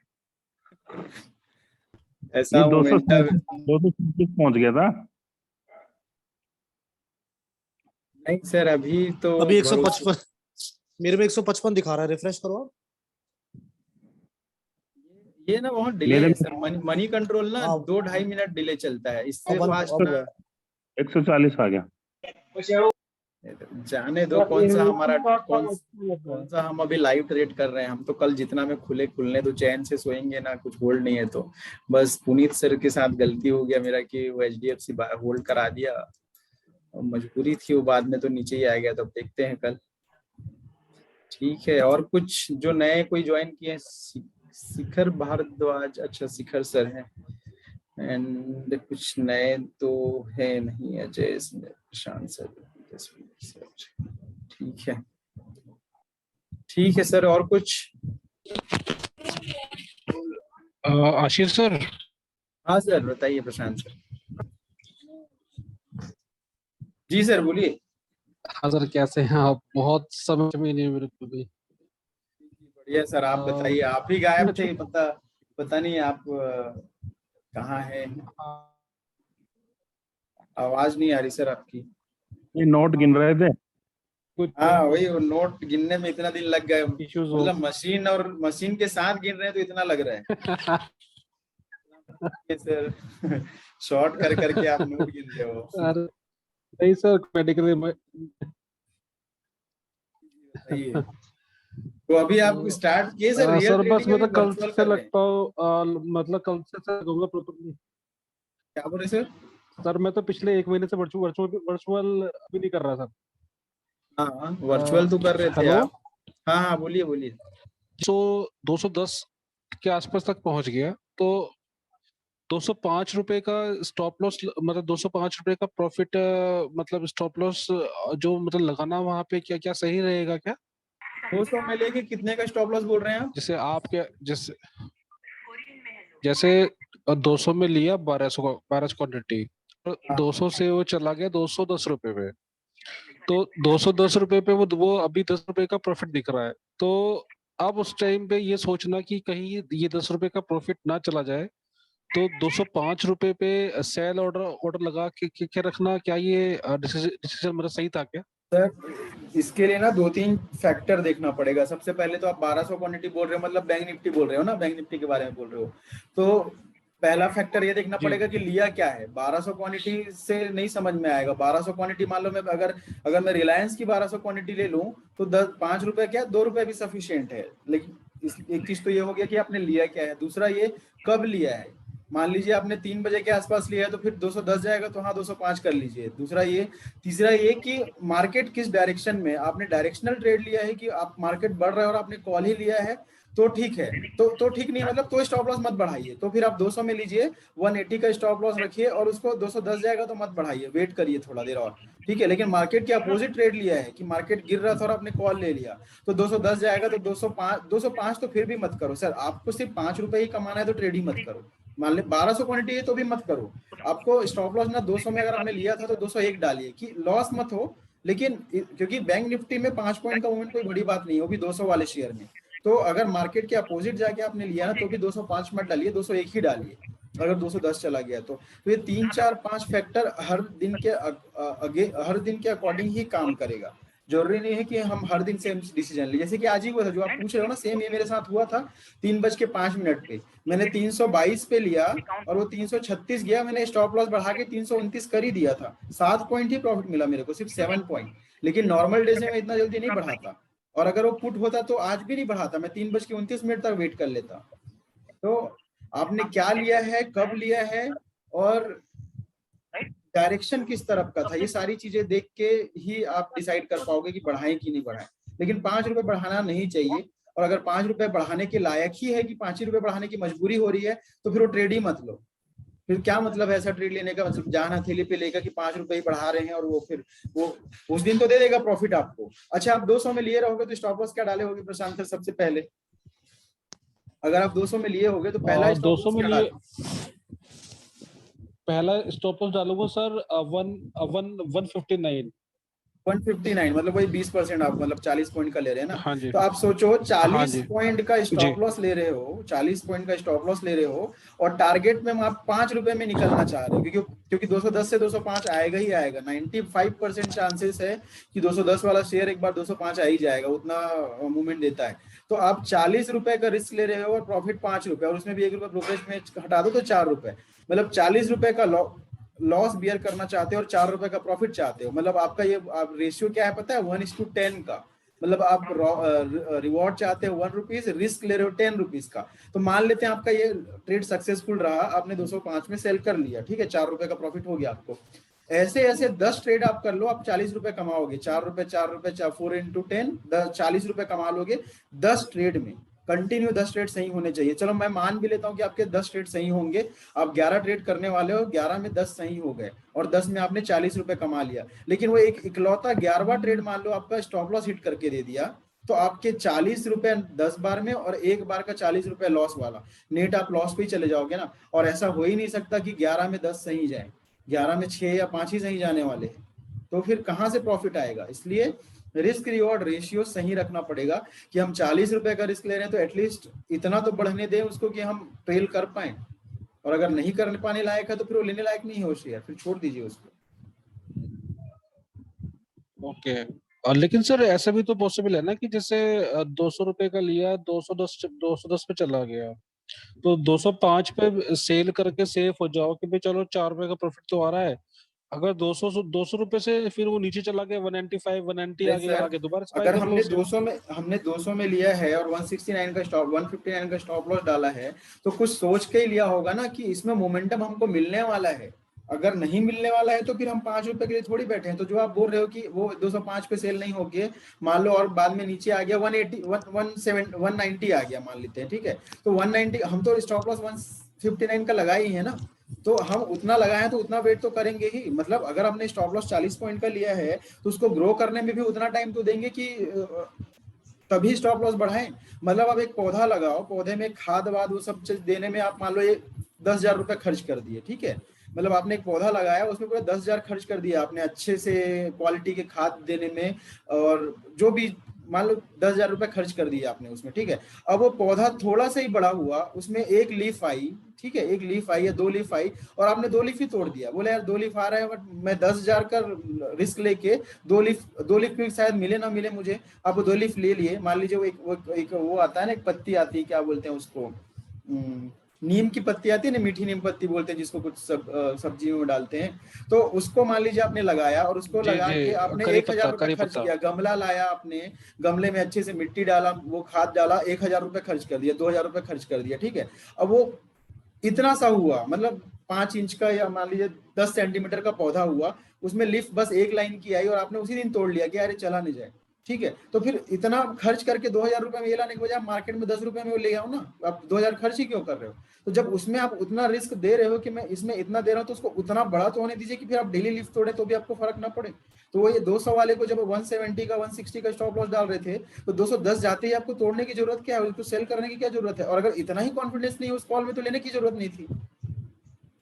ऐसा नहीं मोमेंटम 237 पहुंच गया था। नहीं सर, अभी तो अभी भरोसे 155, मेरे में 155 दिखा रहा है, रिफ्रेश करो आप। ये ना बहुत डिले मेरे है में सर, मनी कंट्रोल ना हाँ 2-2.5 मिनट डिले चलता है, इससे वन फास्ट हो ना। गया। 140 आ गया। जाने दो, कौन सा हमारा कौन सा हम अभी लाइव ट्रेड कर रहे हैं। हम तो कल जितना में खुलने तो चैन से सोएंगे ना, कुछ होल्ड नहीं है तो। बस पुनीत सर के साथ गलती हो गया मेरा कि वो HDFC होल्ड करा दिया, और मजबूरी थी वो, बाद में तो नीचे ही आ गया। तो देखते हैं कल। ठीक है, और कुछ जो नए कोई ज्वाइन किए हैं, शिखर भारद्वाज, अच्छा शिखर सर हैं, एंड कुछ नए तो है नहीं, अजय प्रशांत सर, ठीक है। ठीक है सर, और कुछ? आशीष सर। हाँ सर बताइए प्रशांत सर। जी सर बोलिए। हाँ सर कैसे हैं आप? बहुत समझ में नहीं मेरे को भी। बढ़िया सर, आप बताइए, आप ही गायब थे, हाँ, पता नहीं आप कहाँ हैं, आवाज नहीं आ रही सर आपकी। ये नोट गिन रहे थे। कुछ हाँ वही, वो नोट गिनने में इतना दिन लग गए, इश्यूज हो मतलब मशीन के साथ गिन रहे हैं तो इतना लग रहा है कि सर शॉर्ट कर करके आप नोट गिन रहे हो। अरे नहीं सर, मेडिकल में सही है। तो अभी आप स्टार्ट किए सर रियल सर बस ट्रेडिंग मैं अभी तो कल वर्चुअल से कर रहे हैं? लगता हूँ, मतलब कल से सर दूंगा प्रॉपर्ली। क्या बोल रहे सर? सर मैं तो पिछले 1 महीने से वर्चुअल अभी नहीं कर रहा सर। हाँ वर्चुअल तो कर रहे थे हेलो, आप। हाँ हाँ बोलिए बोलिए। तो 210 के आसपास तक पहुंच गया, तो 205 रुपए का स्टॉप लॉस, मतलब 205 रुपए का प्रॉफिट, मतलब स्टॉप लॉस जो मतलब लगाना वहां पे, क्या क्या सही रहेगा क्या? 200 में लेके कितने का स्टॉप लॉस बोल रहे हैं आप? जैसे आप क्या, जैसे जैसे 200 में लिया 1200 क्वांटिटी, हाँ। 200 से वो चला गया 210 रुपए पे, तो 210 रुपए पे वो अभी 10 रुपए का प्रॉफिट दिख रहा है। तो अब उस टाइम पे ये सोचना कि कहीं ये 10 रुपए का प्रॉफिट ना चला जाए, तो 205 रुपए पे सेल ऑर्डर ऑर्डर लगा के रखना, क्या ये डिसीजन मेरा सही था क्या? सर इसके लिए ना 2-3 फैक्टर देखना पड़ेगा। सबसे पहले तो आप 1200 क्वांटिटी बोल रहे हो, मतलब बैंक निफ्टी बोल रहे हो ना, बैंक निफ्टी के बारे में बोल रहे हो। तो पहला फैक्टर ये देखना जी। पड़ेगा कि लिया क्या है। 1200 क्वांटिटी से नहीं समझ में आएगा। 1200 क्वांटिटी मान लो मैं अगर मैं रिलायंस की 1200 क्वांटिटी ले लूं तो 5 रुपए क्या 2 रुपए भी सफिशियंट है। लेकिन एक चीज तो ये हो गया कि आपने लिया क्या है। दूसरा ये कब लिया है। मान लीजिए आपने 3 बजे के आसपास लिया है तो फिर 210 जाएगा तो हाँ 205 कर लीजिए। दूसरा ये, तीसरा ये कि मार्केट किस डायरेक्शन में, आपने डायरेक्शनल ट्रेड लिया है कि आप मार्केट बढ़ रहा है और आपने कॉल ही लिया है तो ठीक है। तो ठीक नहीं, मतलब तो स्टॉप लॉस मत बढ़ाइए। तो फिर आप 200 में लीजिए, 180 का स्टॉप लॉस रखिए और उसको 210 जाएगा तो मत बढ़ाइए, वेट करिए थोड़ा देर और, ठीक है। लेकिन मार्केट के अपोजिट ट्रेड लिया है कि मार्केट गिर रहा था और आपने कॉल ले लिया तो 210 जाएगा तो 205 तो फिर भी मत करो सर। आपको सिर्फ 5 रुपए ही कमाना है तो ट्रेड ही मत करो। मान ले 1200 क्वांटिटी है तो भी मत करो। आपको स्टॉप लॉस ना 200 में अगर आपने लिया था तो 201 डालिए कि लॉस मत हो। लेकिन क्योंकि बैंक निफ्टी में 5 पॉइंट का मूवमेंट कोई बड़ी बात नहीं है, वो भी 200 वाले शेयर में। तो अगर मार्केट के अपोजिट जाके आपने लिया ना तो भी 205 मत डालिए, 201 ही डालिए अगर 210 चला गया तो ये 3-4-5 फैक्टर हर दिन के अकॉर्डिंग ही काम करेगा। जरूरी नहीं है कि हम हर दिन सेम डिसीजन ले। जैसे कि आज ही हुआ था जो आप पूछ रहे हो ना, सेम ये मेरे साथ हुआ था। 3:05 पे मैंने 322 पे लिया और वो 336 गया। मैंने स्टॉप लॉस बढ़ा के 329 कर ही दिया था। 7 पॉइंट ही प्रॉफिट मिला मेरे को, सिर्फ 7 पॉइंट। लेकिन नॉर्मल डेज में इतना जल्दी नहीं बढ़ाता, और अगर वो पुट होता तो आज भी नहीं बढ़ाता, मैं 3:29 तक वेट कर लेता। तो आपने क्या लिया है, कब लिया है और डायरेक्शन किस तरफ का था, ये सारी चीजें देख के ही आप डिसाइड कर पाओगे कि बढ़ाएं कि नहीं बढ़ाएं। लेकिन 5 रुपए बढ़ाना नहीं चाहिए। और अगर 5 रुपए बढ़ाने के लायक ही है कि 5 ही रुपए बढ़ाने की मजबूरी हो रही है तो फिर वो ट्रेड ही मत लो। फिर क्या मतलब है ऐसा ट्रेड लेने का, मतलब जान हथेली पे लेकर कि 5 रुपए ही बढ़ा रहे हैं और वो फिर वो उस दिन तो दे देगा प्रॉफिट आपको। अच्छा आप 200 में लिए रहोगे तो स्टॉप लॉस क्या डाले होगे प्रशांत सर? सबसे पहले अगर आप 200 में लिए होगे तो पहला स्टॉप 200 लॉस में क्या लिए डाले? पहला स्टॉप लॉस डालूंगा सर 159। 159 मतलब वही 20% आप मतलब 40 पॉइंट का ले रहे हैं ना। हाँ जी। तो आप सोचो हाँ 40 जी। पॉइंट का जी। स्टॉप लॉस ले रहे हो, 40 पॉइंट का स्टॉप लॉस ले रहे हो और टारगेट में आप 5 रुपए में निकलना चाह रहे हो, क्योंकि 210 से 205 आएगा ही आएगा। 95% चांसेस है कि 210 वाला शेयर एक बार 205 आ ही जाएगा, उतना मूवमेंट देता है। तो आप 40 रुपए का रिस्क ले रहे हो और प्रॉफिट 5 रुपए, और उसमें भी 1 रुपए ब्रोकरेज में हटा दो तो 4 रुपए, मतलब 40 रुपए का लॉस बियर करना चाहते हो और 4 रुपए का प्रॉफिट चाहते हो। मतलब आपका ये रेशियो क्या है पता है? 1:10 का। मतलब आप रिवॉर्ड चाहते हो 1 रुपीज, रिस्क ले रहे हो 10 रुपीज का। तो मान लेते हैं आपका ये ट्रेड सक्सेसफुल रहा, आपने 205 में सेल कर लिया, ठीक है, 4 रुपए का प्रॉफिट हो गया आपको। ऐसे ऐसे 10 ट्रेड आप कर लो, आप 40 रुपए कमाओगे। 4 रुपए 4 रुपए 4 × 10 40 रुपए कमा लोगे 10 ट्रेड में। कंटिन्यू 10 ट्रेड सही होने चाहिए। चलो मैं मान भी लेता हूं कि आपके 10 ट्रेड सही होंगे, आप 11 ट्रेड करने वाले हो, 11 में 10 सही हो गए और 10 में आपने 40 रुपए कमा लिया। लेकिन वो एक इकलौता 11वां ट्रेड मान लो आपका स्टॉप लॉस हिट करके दे दिया, तो आपके 40 रुपए 10 बार में और एक बार का 40 रुपए लॉस वाला, नेट आप लॉस पे ही चले जाओगे ना। और ऐसा हो ही नहीं सकता कि 11 में 10 सही जाए, 11 में 6 या 5 ही सही जाने वाले हैं, तो फिर कहां से प्रॉफिट आएगा। इसलिए रिस्क रिवॉर्ड रेशियो सही रखना पड़ेगा कि हम 40 रुपए का रिस्क ले रहे हैं तो एटलीस्ट इतना तो बढ़ने दें उसको कि हम ट्रेल कर पाए। और अगर नहीं करने पाने लायक है तो फिर वो लेने लायक नहीं है वो शेयर, फिर छोड़ दीजिए उसको। ओके। और लेकिन सर ऐसा भी तो पॉसिबल है ना कि जैसे 200 रुपए का लिया, 210 पे चला गया, तो 205 पे सेल करके सेफ हो जाओ कि भाई चलो 4 रुपए का प्रॉफिट तो आ रहा है। अगर 200 रुपए से फिर वो नीचे चला गया 195 190 अरे आ गया, सर, आगे दोबारा से बाय अगर कर लो हमने उसे। 200 में लिया है और 169 का स्टॉप 159 का स्टॉप लॉस डाला है, तो कुछ सोच के ही लिया होगा ना कि इसमें मोमेंटम हमको मिलने वाला है। अगर नहीं मिलने वाला है तो फिर हम 5 रुपए के लिए थोड़ी बैठे हैं। तो जो आप बोल रहे हो कि वो 205 पे सेल नहीं होके मान लो और बाद में नीचे आ गया 180 190 आ गया मान लेते हैं, ठीक है, तो 190 हम तो स्टॉप लॉस 159 का लगा ही है ना, तो हम उतना लगाए हैं तो उतना वेट तो करेंगे ही। मतलब अगर हमने स्टॉप लॉस 40 पॉइंट का लिया है तो उसको ग्रो करने में भी उतना टाइम तो देंगे कि तभी स्टॉप लॉस बढ़ाएं। मतलब आप एक पौधा लगाओ, पौधे में खाद वाद वो सब चीज देने में आप मान लो ये 10,000 रुपए खर्च कर दिए, ठीक है, मतलब आपने एक पौधा लगाया उसमें पूरा 10,000 खर्च कर दिया आपने अच्छे से क्वालिटी के खाद देने में, और जो भी मान लो 10,000 रुपए खर्च कर दिया आपने उसमें, ठीक है। अब वो पौधा थोड़ा सा ही बड़ा हुआ, उसमें एक लीफ आई, ठीक है, एक लीफ आई या 2 लीफ आई, और आपने 2 लीफ ही तोड़ दिया। बोले यार 2 लीफ आ रहा है बट मैं 10,000 का रिस्क लेके 2 लीफ भी शायद मिले ना मिले मुझे, आप वो 2 लीफ ले लिए। मान लीजिए वो आता है ना, एक पत्ती आती है, क्या बोलते हैं उसको, नीम की पत्ती आती है ना, मीठी नीम पत्ती बोलते हैं जिसको, कुछ सब्जियों में डालते हैं, तो उसको मान लीजिए आपने लगाया और उसको जी लगा जी, के आपने करी 1,000 पत्ता, रुपए करी खर्च पत्ता। किया, गमला लाया आपने, गमले में अच्छे से मिट्टी डाला, वो खाद डाला, 1,000 रुपए खर्च कर दिया, 2,000 रुपए खर्च कर दिया, ठीक है। अब वो इतना सा हुआ, मतलब 5 इंच का या मान लीजिए 10 सेंटीमीटर का पौधा हुआ, उसमें लिफ्ट बस एक लाइन की आई और आपने उसी दिन तोड़ लिया कि अरे चला नहीं जाए, ठीक है। तो फिर इतना खर्च करके 2,000 रुपए में ये लाने के बजाय मार्केट में 10 रुपए में वो ले आओ ना, आप 2,000 खर्च ही क्यों कर रहे हो। तो जब उसमें आप उतना रिस्क दे रहे हो कि मैं इसमें इतना दे रहा हूँ, तो उसको उतना बड़ा तो होने दीजिए कि फिर आप डेली लिफ्ट तोड़े तो भी आपको फर्क ना पड़े। तो वो ये 200 वाले को जब 170 का 160 का स्टॉप लॉस डाल रहे थे, तो 210 जाते ही आपको तोड़ने की जरूरत क्या है, उसको सेल करने की क्या जरूरत है। और अगर इतना ही कॉन्फिडेंस नहीं है उस कॉल में तो लेने की जरूरत नहीं थी।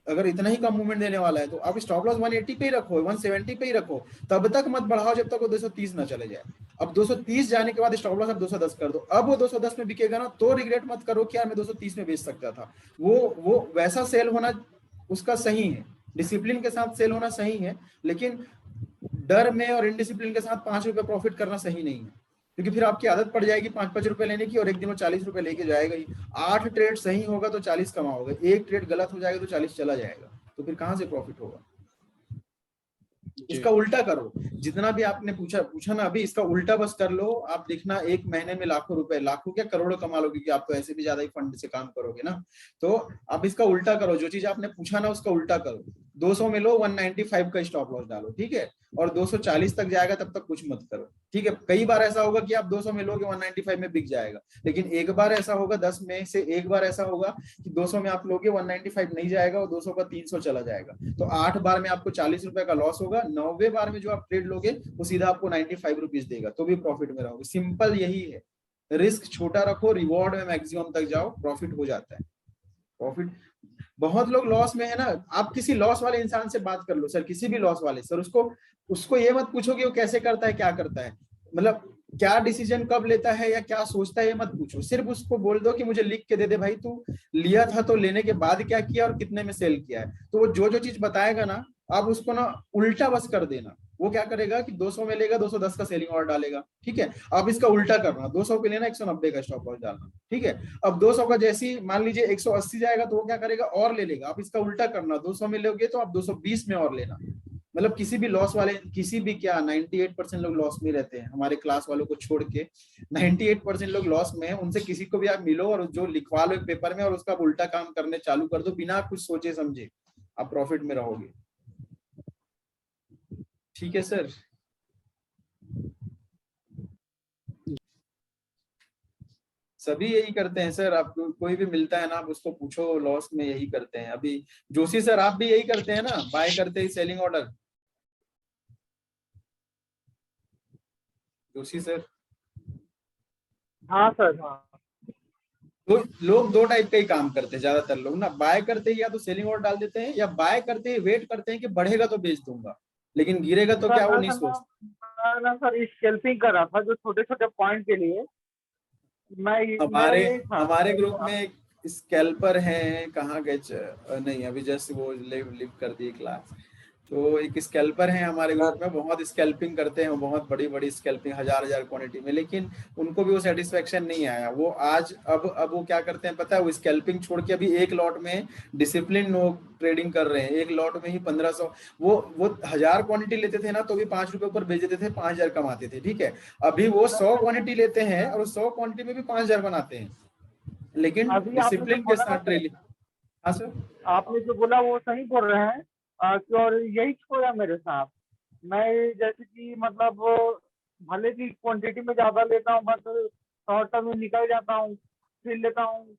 अगर इतना ही कम मूवमेंट देने वाला है तो आप स्टॉप लॉस 180 पे ही रखो, 170 पे ही रखो, तब तक मत बढ़ाओ जब तक वो 230 ना चले जाए। अब 230 जाने के बाद स्टॉप लॉस आप 210 कर दो, अब वो 210 में बिकेगा ना तो रिग्रेट मत करो कि यार मैं 230 में बेच सकता था। वो वैसा सेल होना उसका सही है, डिसिप्लिन के साथ सेल होना सही है, लेकिन डर में और इनडिसिप्लिन के साथ 5 रुपए प्रॉफिट करना सही नहीं है, क्योंकि फिर आपकी आदत पड़ जाएगी 5-5 रुपए लेने की और एक दिन वो 40 रुपए लेके जाएगा ही। 8 ट्रेड सही होगा तो 40 कमाओगे, एक ट्रेड गलत हो जाएगा तो 40 चला जाएगा, तो फिर कहां से प्रॉफिट होगा। इसका उल्टा करो, जितना भी आपने पूछा ना अभी, इसका उल्टा बस कर लो। आप देखना 1 महीने में लाखों रुपए, लाखों क्या करोड़ों कमा लोगे, कि आप तो ऐसे भी ज्यादा ही फंड से काम करोगे ना। तो आप इसका उल्टा करो, जो चीज आपने पूछा ना उसका उल्टा करो। 200 में लो, 195 का स्टॉप लॉस डालो, ठीक है, और 240 तक जाएगा तब तक कुछ मत करो, ठीक है। कई बार ऐसा होगा कि आप 200 में लोगे 195 में बिक जाएगा, लेकिन एक बार ऐसा होगा, 10 में से एक बार ऐसा होगा कि 200 में आप लोगे 195 नहीं जाएगा और 200 का 300 चला जाएगा। तो 8 बार में आपको 40 रुपए का लॉस होगा, 9वें बार में जो आप ट्रेड लोगे वो सीधा आपको 95 रुपीज देगा, तो भी प्रॉफिट में रहोगे। सिंपल यही है, रिस्क छोटा रखो, रिवॉर्ड में मैक्सिमम तक जाओ, प्रॉफिट हो जाता है। प्रॉफिट, बहुत लोग लॉस में है ना, आप किसी लॉस वाले इंसान से बात कर लो सर, किसी भी लॉस वाले सर, उसको ये मत पूछो कि वो कैसे करता है, क्या करता है, मतलब क्या डिसीजन कब लेता है या क्या सोचता है, ये मत पूछो। सिर्फ उसको बोल दो कि मुझे लिख के दे दे भाई, तू लिया था तो लेने के बाद क्या किया और कितने में सेल किया है। तो वो जो जो चीज बताएगा ना, आप उसको ना उल्टा बस कर देना। वो क्या करेगा कि 200 में लेगा, 210 का सेलिंग ऑर्डर डालेगा, ठीक है। आप इसका उल्टा करना, 200 पे लेना, 190 का स्टॉप लॉस डालना, ठीक है। अब 200 का जैसी मान लीजिए 180 जाएगा तो वो क्या करेगा, और ले लेगा। आप इसका उल्टा करना, 200 में लोगे तो आप 220 में और लेना। मतलब किसी भी लॉस वाले, किसी भी क्या 98% लोग लॉस में रहते हैं, हमारे क्लास वालों को छोड़ के 98% लोग लॉस में है। उनसे किसी को भी आप मिलो और जो लिखवा लो एक पेपर में और उसका उल्टा काम करने चालू कर दो, बिना कुछ सोचे समझे, आप प्रॉफिट में रहोगे। ठीक है सर। सभी यही करते हैं सर, आपको कोई भी मिलता है ना, आप उसको पूछो, लॉस में यही करते हैं। अभी जोशी सर आप भी यही करते हैं ना, बाय करते ही सेलिंग ऑर्डर। जोशी सर। हाँ सर, हाँ। तो लोग 2 टाइप का ही काम करते हैं ज्यादातर लोग ना, बाय करते ही या तो सेलिंग ऑर्डर डाल देते हैं, या बाय करते ही वेट करते हैं कि बढ़ेगा तो बेच दूंगा, लेकिन गिरेगा तो क्या वो नहीं सोचते। मैं सर स्कैल्पिंग कर रहा था, जो छोटे छोटे पॉइंट के लिए मेरा यही था। हमारे ग्रुप में स्कैल्पर हैं, कहाँ गए नहीं अभी जस्ट वो लिव कर दी क्लास। तो एक स्कैल्पर है हमारे ग्रुप में, बहुत स्कैल्पिंग करते हैं, बहुत बड़ी बड़ी स्कैल्पिंग, हजार क्वांटिटी में, लेकिन उनको भी वो सेटिस्फेक्शन नहीं आया। वो आज अब वो क्या करते हैं पता है, वो स्कैल्पिंग छोड़ के अभी एक लॉट में डिसिप्लिन नो ट्रेडिंग कर रहे हैं। एक लॉट में ही 1500, वो 1000 क्वांटिटी लेते थे ना तो भी 5 रुपए ऊपर बेच देते थे, 5000 कमाते थे, ठीक है। अभी वो 100 क्वांटिटी लेते हैं और 100 क्वांटिटी में भी 5000 बनाते हैं, लेकिन अभी आपने डिसिप्लिन जो के बोला साथ ना, ट्रेडिंग। हाँ सर, आपने जो बोला वो सही बोल रहे हैं कि और यही छोड़ा मेरे साथ। मैं जैसे कि मतलब भले की क्वांटिटी में ज्यादा लेता हूँ, बट शॉर्ट टर्म में निकल जाता हूँ, फिर लेता हूँ।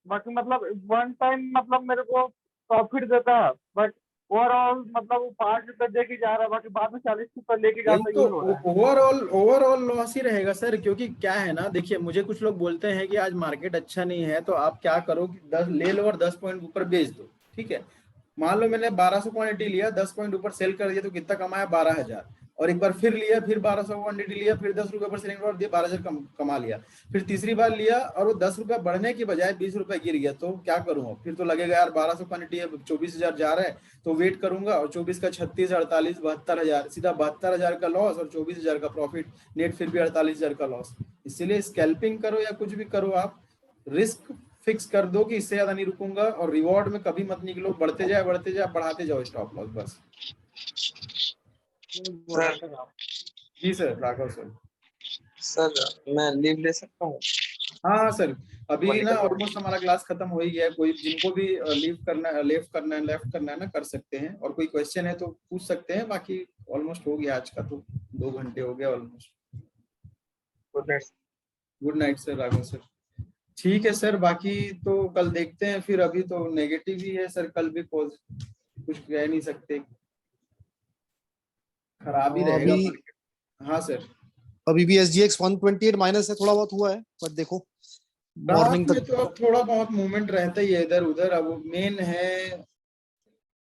बाकी मतलब वन टाइम मतलब मेरे को प्रॉफिट देता है, बट ओवरऑल मतलब वो 5 रुपए दे के जा रहा है, बाकी बाद में 40 रुपए लेके वही जाता, तो यही हो रहा है। ओवरऑल लॉस ही रहेगा सर। क्योंकि क्या है ना, देखिए मुझे कुछ लोग बोलते हैं कि आज मार्केट अच्छा नहीं है तो आप क्या करो कि 10 ले लो और 10 पॉइंट ऊपर बेच दो, ठीक है। मान लो मैंने 1200 क्वांटिटी लिया, 10 पॉइंट ऊपर सेल कर दिया तो कितना कमाया, 12000। और एक बार फिर लिया, फिर 1200 क्वांटिटी लिया, फिर 10 रुपए पर सेलिंग और दिया, 12000 कमा लिया। फिर तीसरी बार लिया और वो 10 रुपए बढ़ने की बजाय 20 रुपए गिर गया, तो क्या करूँ, फिर तो लगेगा यार 1200 क्वांटिटी है, 24000 जा रहा है, तो वेट करूंगा। और 24 का 36, 48, 72,000, सीधा 72,000 का लॉस और 24,000 का प्रॉफिट, नेट फिर भी 48,000 का लॉस। इसीलिए स्कैल्पिंग करो या कुछ भी करो, आप रिस्क फिक्स कर दो कि इससे ज्यादा नहीं रुकूंगा, और रिवॉर्ड में कभी मत निकलो, बढ़ते जाए बढ़ाते जाओ स्टॉप लॉस बस। जी सर, राघव सर। सर मैं लीव ले सकता हूँ? हाँ सर, अभी ना निकल रहा हूँ। ऑलमोस्ट हमारा क्लास खत्म हो ही गया है। कोई जिनको भी लीव करना है, लेफ्ट करना है ना, कर सकते हैं। और कोई क्वेश्चन है तो पूछ सकते हैं, बाकी ऑलमोस्ट हो गया आज का, तो 2 घंटे हो गया almost. Good night. Good night sir, Raghav sir. ठीक है सर, बाकी तो कल देखते हैं फिर। अभी तो नेगेटिव ही है सर, कल भी कुछ कह नहीं सकते, खराब ही रहेगा अभी मार्केट। हाँ सर, अभी भी SGX 128 माइनस है, थोड़ा बहुत हुआ है, पर देखो रात मॉर्निंग में तक। तो अब थोड़ा बहुत मूवमेंट रहता ही है इधर उधर। अब मेन है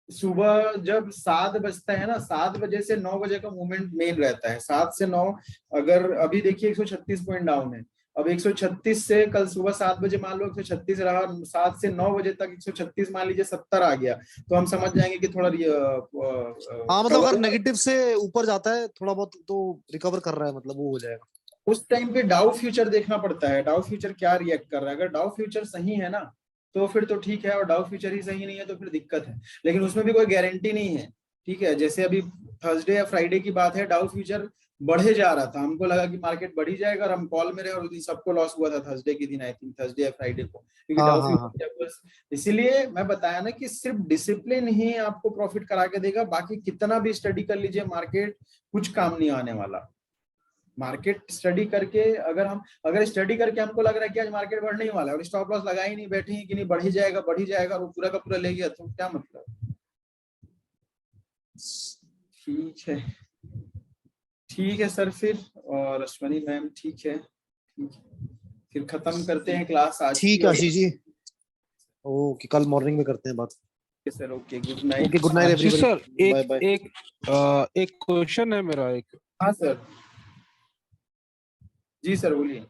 सुबह जब 7 बजता है ना, 7 बजे से 9 बजे का मूवमेंट मेन रहता है, 7 से 9। अगर अभी देखिए 136 पॉइंट डाउन है, अब 136 से कल सुबह 7 बजे मान लो 136 रहा, 7 से 9 बजे तक 136 मान लीजिए 70 आ गया, तो हम समझ जाएंगे कि थोड़ा हाँ मतलब अगर कवर। नेगेटिव से ऊपर जाता है थोड़ा बहुत तो रिकवर कर रहा है, मतलब वो हो जाएगा। उस टाइम पे डाउ फ्यूचर देखना पड़ता है, डाउ फ्यूचर क्या रिएक्ट कर रहा है। अगर डाउ फ्यूचर सही है ना तो फिर तो ठीक है, और डाउ फ्यूचर ही सही नहीं है तो फिर दिक्कत है। लेकिन उसमें भी कोई गारंटी नहीं है, ठीक है। जैसे अभी थर्सडे या फ्राइडे की बात है, डाउ फ्यूचर बढ़े जा रहा था, हमको लगा कि मार्केट बढ़ी जाएगा और हम कॉल में रहे, और उस दिन सबको लॉस हुआ था थर्सडे के दिन, आई थिंक थर्सडे या फ्राइडे को, क्योंकि हाँ डाउ हाँ हाँ। फ्यूचर। इसीलिए मैं बताया ना कि सिर्फ डिसिप्लिन ही आपको प्रॉफिट करा के देगा, बाकी कितना भी स्टडी कर लीजिए मार्केट कुछ काम नहीं आने वाला। मार्केट स्टडी करके अगर स्टडी करके हमको लग रहा है कि आज मार्केट बढ़ने ही वाला है और स्टॉप लॉस लगा ही नहीं, बैठे हैं कि नहीं बढ़ ही जाएगा और वो पूरा का पूरा ले गया, तो क्या मतलब। ठीक है सर फिर, और अश्वनी मैम ठीक है, फिर खत्म करते हैं क्लास आज की। ठीक है आशीष जी, ओके कल मॉर्निंग में करते हैं बात। Sir okay, good night. Okay good night Ashish everybody, sir, bye bye. एक क्वेश्चन है मेरा एक। हाँ सर, जी सर बोलिए।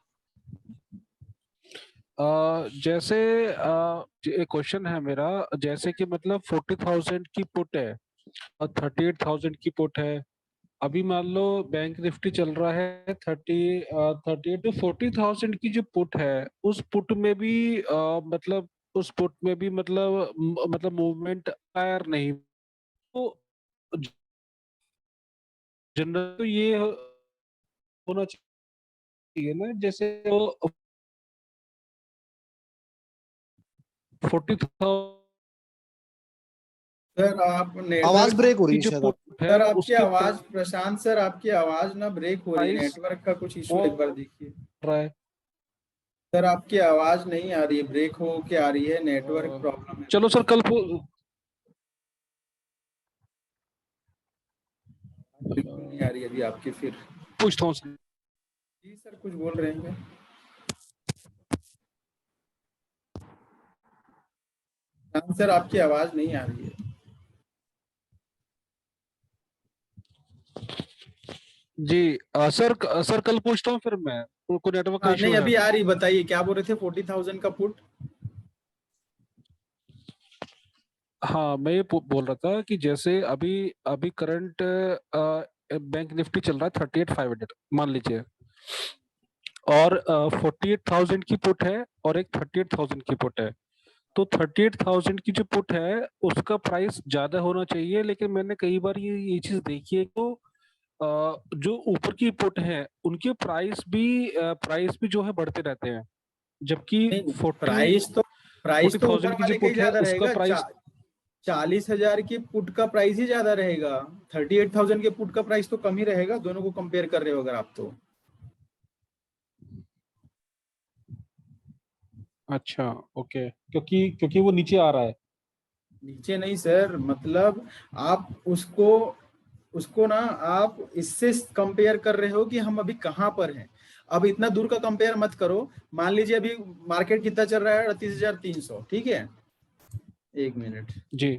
जैसे एक क्वेश्चन है मेरा, जैसे कि मतलब 40,000 की पुट है और 38,000 की पुट है। अभी मान लो बैंक निफ्टी चल रहा है 38 टू 40,000 की जो पुट है, उस पुट में भी मतलब मूवमेंट आयर नहीं, तो जनरल तो ये होना चाहिए ना, जैसे वो 40,000 सर आप आवाज नेटवर्क ब्रेक हो रही की है जो शायद पुट है सर आपकी उसके आवाज, प्रशांत सर आपकी आवाज ना ब्रेक हो रही है, प्राइस नेटवर्क का कुछ इशू, एक बार देखिए रहा है। सर। आपकी आवाज नहीं आ रही है, ब्रेक हो के आ रही है, नेटवर्क प्रॉब्लम है चलो कुछ। सर कल बिल्कुल नहीं आ रही अभी आपकी, फिर पूछता हूँ। जी सर कुछ बोल रहे हैं। हाँ सर आपकी आवाज नहीं आ रही है। जी सर कल पूछता हूँ फिर मैं, को नेटवर्क का हाँ इशू नहीं है। अभी आ रही, बताइए क्या बोल रहे थे। 40,000 का पुट हाँ, मैं ये बोल रहा था कि जैसे अभी अभी करंट बैंक निफ्टी चल रहा है 38,500 मान लीजिए, और 48,000 की पुट है और एक 38,000 की पुट है। तो 38,000 की जो पुट है उसका प्राइस ज्यादा होना चाहिए, लेकिन मैंने कई बार ये चीज देखी है, तो जो ऊपर की पुट है उनके प्राइस भी जो है बढ़ते रहते हैं, जबकि नहीं, 40 प्राइस तो ऊपर 40,000 की जो वाले का ही पुट है ज्यादा उसका रहेगा। प्राइस 40,000 की पुट का प्राइस ही ज्यादा रहेगा, 38,000 के पुट का प्राइस तो कम ही रहेगा, दोनों को कंपेयर कर रहे हो अगर आप तो। अच्छा, ओके, क्योंकि वो नीचे आ रहा है। नीचे नहीं सर, मतलब आप उसको उसको ना आप इससे कंपेयर कर रहे हो कि हम अभी कहाँ पर हैं। अब इतना दूर का कंपेयर मत करो। मान लीजिए अभी मार्केट कितना चल रहा है, 38,300, ठीक है। एक मिनट, जी,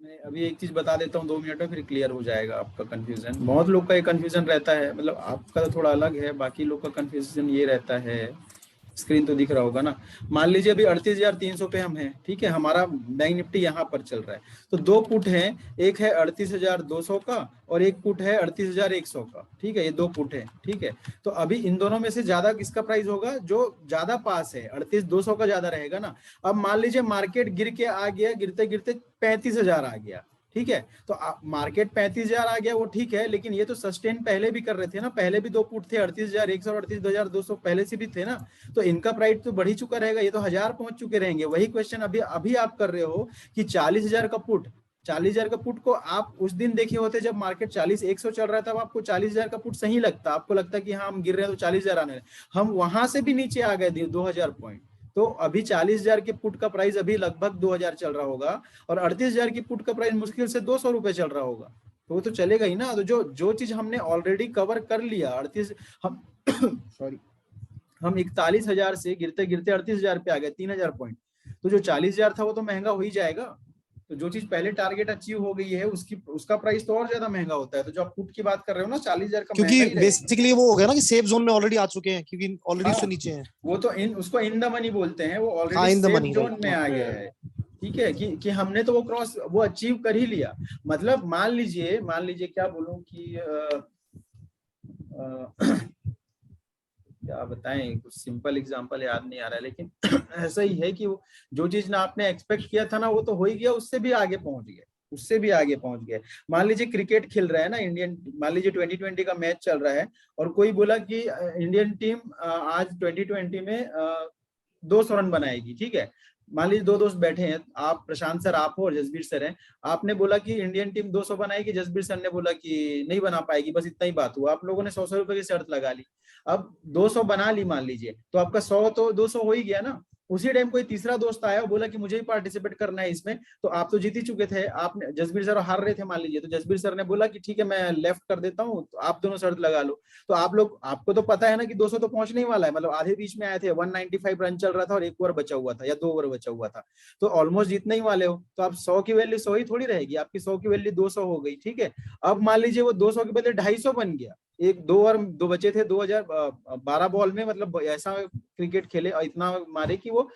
मैं अभी एक चीज बता देता हूँ, 2 मिनट में फिर क्लियर हो जाएगा आपका कंफ्यूजन। बहुत लोग का ये कंफ्यूजन रहता है, मतलब आपका तो थोड़ा अलग है, बाकी लोग का कंफ्यूजन ये रहता है। स्क्रीन तो दिख रहा होगा ना। मान लीजिए अभी 38,300 पे हम हैं, ठीक है, हमारा बैंक निफ्टी यहाँ पर चल रहा है। तो दो पुट हैं, एक है 38,200 का और एक पुट है 38,100 का, ठीक है, ये दो पुट है, ठीक है। तो अभी इन दोनों में से ज्यादा किसका प्राइस होगा, जो ज्यादा पास है, 38,200 का ज्यादा रहेगा ना। अब मान लीजिए मार्केट गिर के आ गया, गिरते गिरते 35,000 आ गया, ठीक है। तो मार्केट 35,000 आ गया, वो ठीक है, लेकिन ये तो सस्टेन पहले भी कर रहे थे ना, पहले भी दो पुट थे 38,100 और 38,200 पहले से भी थे ना। तो इनका प्राइस तो बढ़ ही चुका रहेगा, ये तो 1,000 पहुंच चुके रहेंगे। वही क्वेश्चन अभी अभी आप कर रहे हो कि 40,000 का पुट, 40,000 का पुट को आप उस दिन देखे होते जब मार्केट 40,100 चल रहा था, आपको 40,000 का पुट सही लगता, आपको लगता कि हाँ हम गिर रहे हैं तो 40,000 आने, हम वहां से भी नीचे आ गए 2,000 पॉइंट। तो अभी 40,000 के पुट का प्राइस अभी लगभग 2,000 चल रहा होगा, और 38,000 की पुट का प्राइस मुश्किल से 200 रुपए चल रहा होगा। तो वो तो चलेगा ही ना। तो जो चीज हमने ऑलरेडी कवर कर लिया, 38 हम सॉरी हम 41,000 से गिरते गिरते 38,000 पे आ गए, 3,000 पॉइंट। तो जो 40,000 था वो तो महंगा हो ही जाएगा। तो जो चीज पहले टारगेट अचीव हो गई है उसका प्राइस तो और ज्यादा महंगा होता है। तो जो आप पुट की बात कर रहे हो ना, 40,000 का महंगा ही क्योंकि रहेगा। बेसिकली वो हो गया ना कि सेफ जोन में ऑलरेडी आ चुके हैं, क्योंकि ऑलरेडी हाँ, उससे नीचे हैं। वो तो उसको इन द मनी बोलते हैं, वो हाँ, already in the safe money, zone right. में आ गया है। ठीक है कि हमने तो वो अचीव कर ही लिया। मतलब मान लीजिए क्या बोलूं कि क्या बताएं, कुछ सिंपल एग्जांपल याद नहीं आ रहा है, लेकिन ऐसा ही है कि जो चीज ना आपने एक्सपेक्ट किया था ना, वो तो हो ही गया, उससे भी आगे पहुंच गए। मान लीजिए क्रिकेट खेल रहा है ना इंडियन, मान लीजिए 2020 का मैच चल रहा है, और कोई बोला कि इंडियन टीम आज 2020 में 200 रन बनाएगी, ठीक है। मान लीजिए दो दोस्त बैठे हैं, आप प्रशांत सर आप हो और जसबीर सर हैं। आपने बोला कि इंडियन टीम 200 बनाएगी, जसबीर सर ने बोला कि नहीं बना पाएगी, बस इतना ही बात हुआ। आप लोगों ने 100 रुपए की शर्त लगा ली। अब 200 बना ली मान लीजिए, तो आपका 100 तो 200 हो ही गया ना। उसी टाइम कोई तीसरा दोस्त आया और बोला कि मुझे भी पार्टिसिपेट करना है इसमें, तो आप तो जीत ही चुके थे। आपने, जसबीर सर हार रहे थे मान लीजिए, तो जसबीर सर ने बोला कि ठीक है मैं लेफ्ट कर देता हूँ, तो आप दोनों शर्त लगा लो। तो आपको तो पता है ना कि 200 तो पहुंचने ही वाला है, मतलब आधे बीच में आए थे, 195 रन चल रहा था और 1 ओवर बचा हुआ था या 2 ओवर बचा हुआ था, तो ऑलमोस्ट जीतने ही वाले हो। तो आप 100 की वैल्यू 100 ही थोड़ी रहेगी, आपकी 100 की वैल्यू 200 हो गई, ठीक है। अब मान लीजिए वो 200 के बदले 250 बन गया, एक 2 ओवर 2 बचे थे 2012 बॉल में, मतलब ऐसा क्रिकेट खेले और इतना मारे कि वो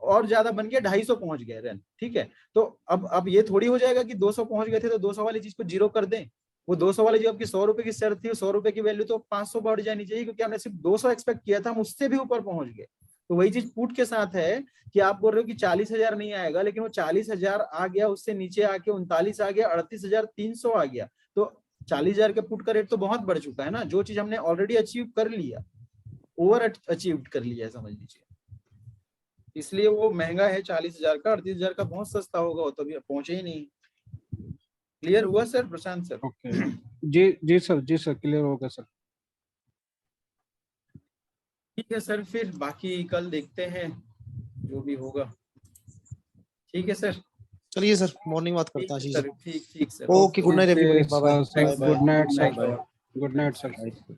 और ज्यादा बन गया, 250 पहुंच गए रन, ठीक है। तो अब ये थोड़ी हो जाएगा कि 200 पहुंच गए थे तो 200 वाली चीज को जीरो कर दें। वो 200 वाली जो आपकी 100 रुपए की शर्त थी, 100 रुपए की वैल्यू तो 500 बढ़ जानी चाहिए, क्योंकि हमने सिर्फ 200 एक्सपेक्ट किया था, हम उससे भी ऊपर पहुंच गए। तो वही चीज पुट के साथ है कि आप बोल रहे हो कि 40,000 नहीं आएगा, लेकिन वो 40,000 आ गया, उससे नीचे आके 39 आ गया, 38,300 आ गया। तो 40,000 के पुट का रेट तो बहुत बढ़ चुका है ना। जो चीज हमने ऑलरेडी अचीव कर लिया, ओवर अचीव कर लिया है समझ लीजिए, इसलिए वो महंगा है 40,000 का। 38,000 का बहुत सस्ता होगा, वो तो अभी पहुंचे ही नहीं। क्लियर हुआ सर, प्रशांत सर? ओके, जी सर, क्लियर होगा सर। ठीक है सर, फिर बाकी कल देखते हैं जो भी होगा। ठीक है सर, चलिए सर, मॉर्निंग बात करते हैं ठीक है आशीष सर, जी। ठीक sir. Okay, good night everybody, bye bye. Good night Good night, सर, bye. Good night sir.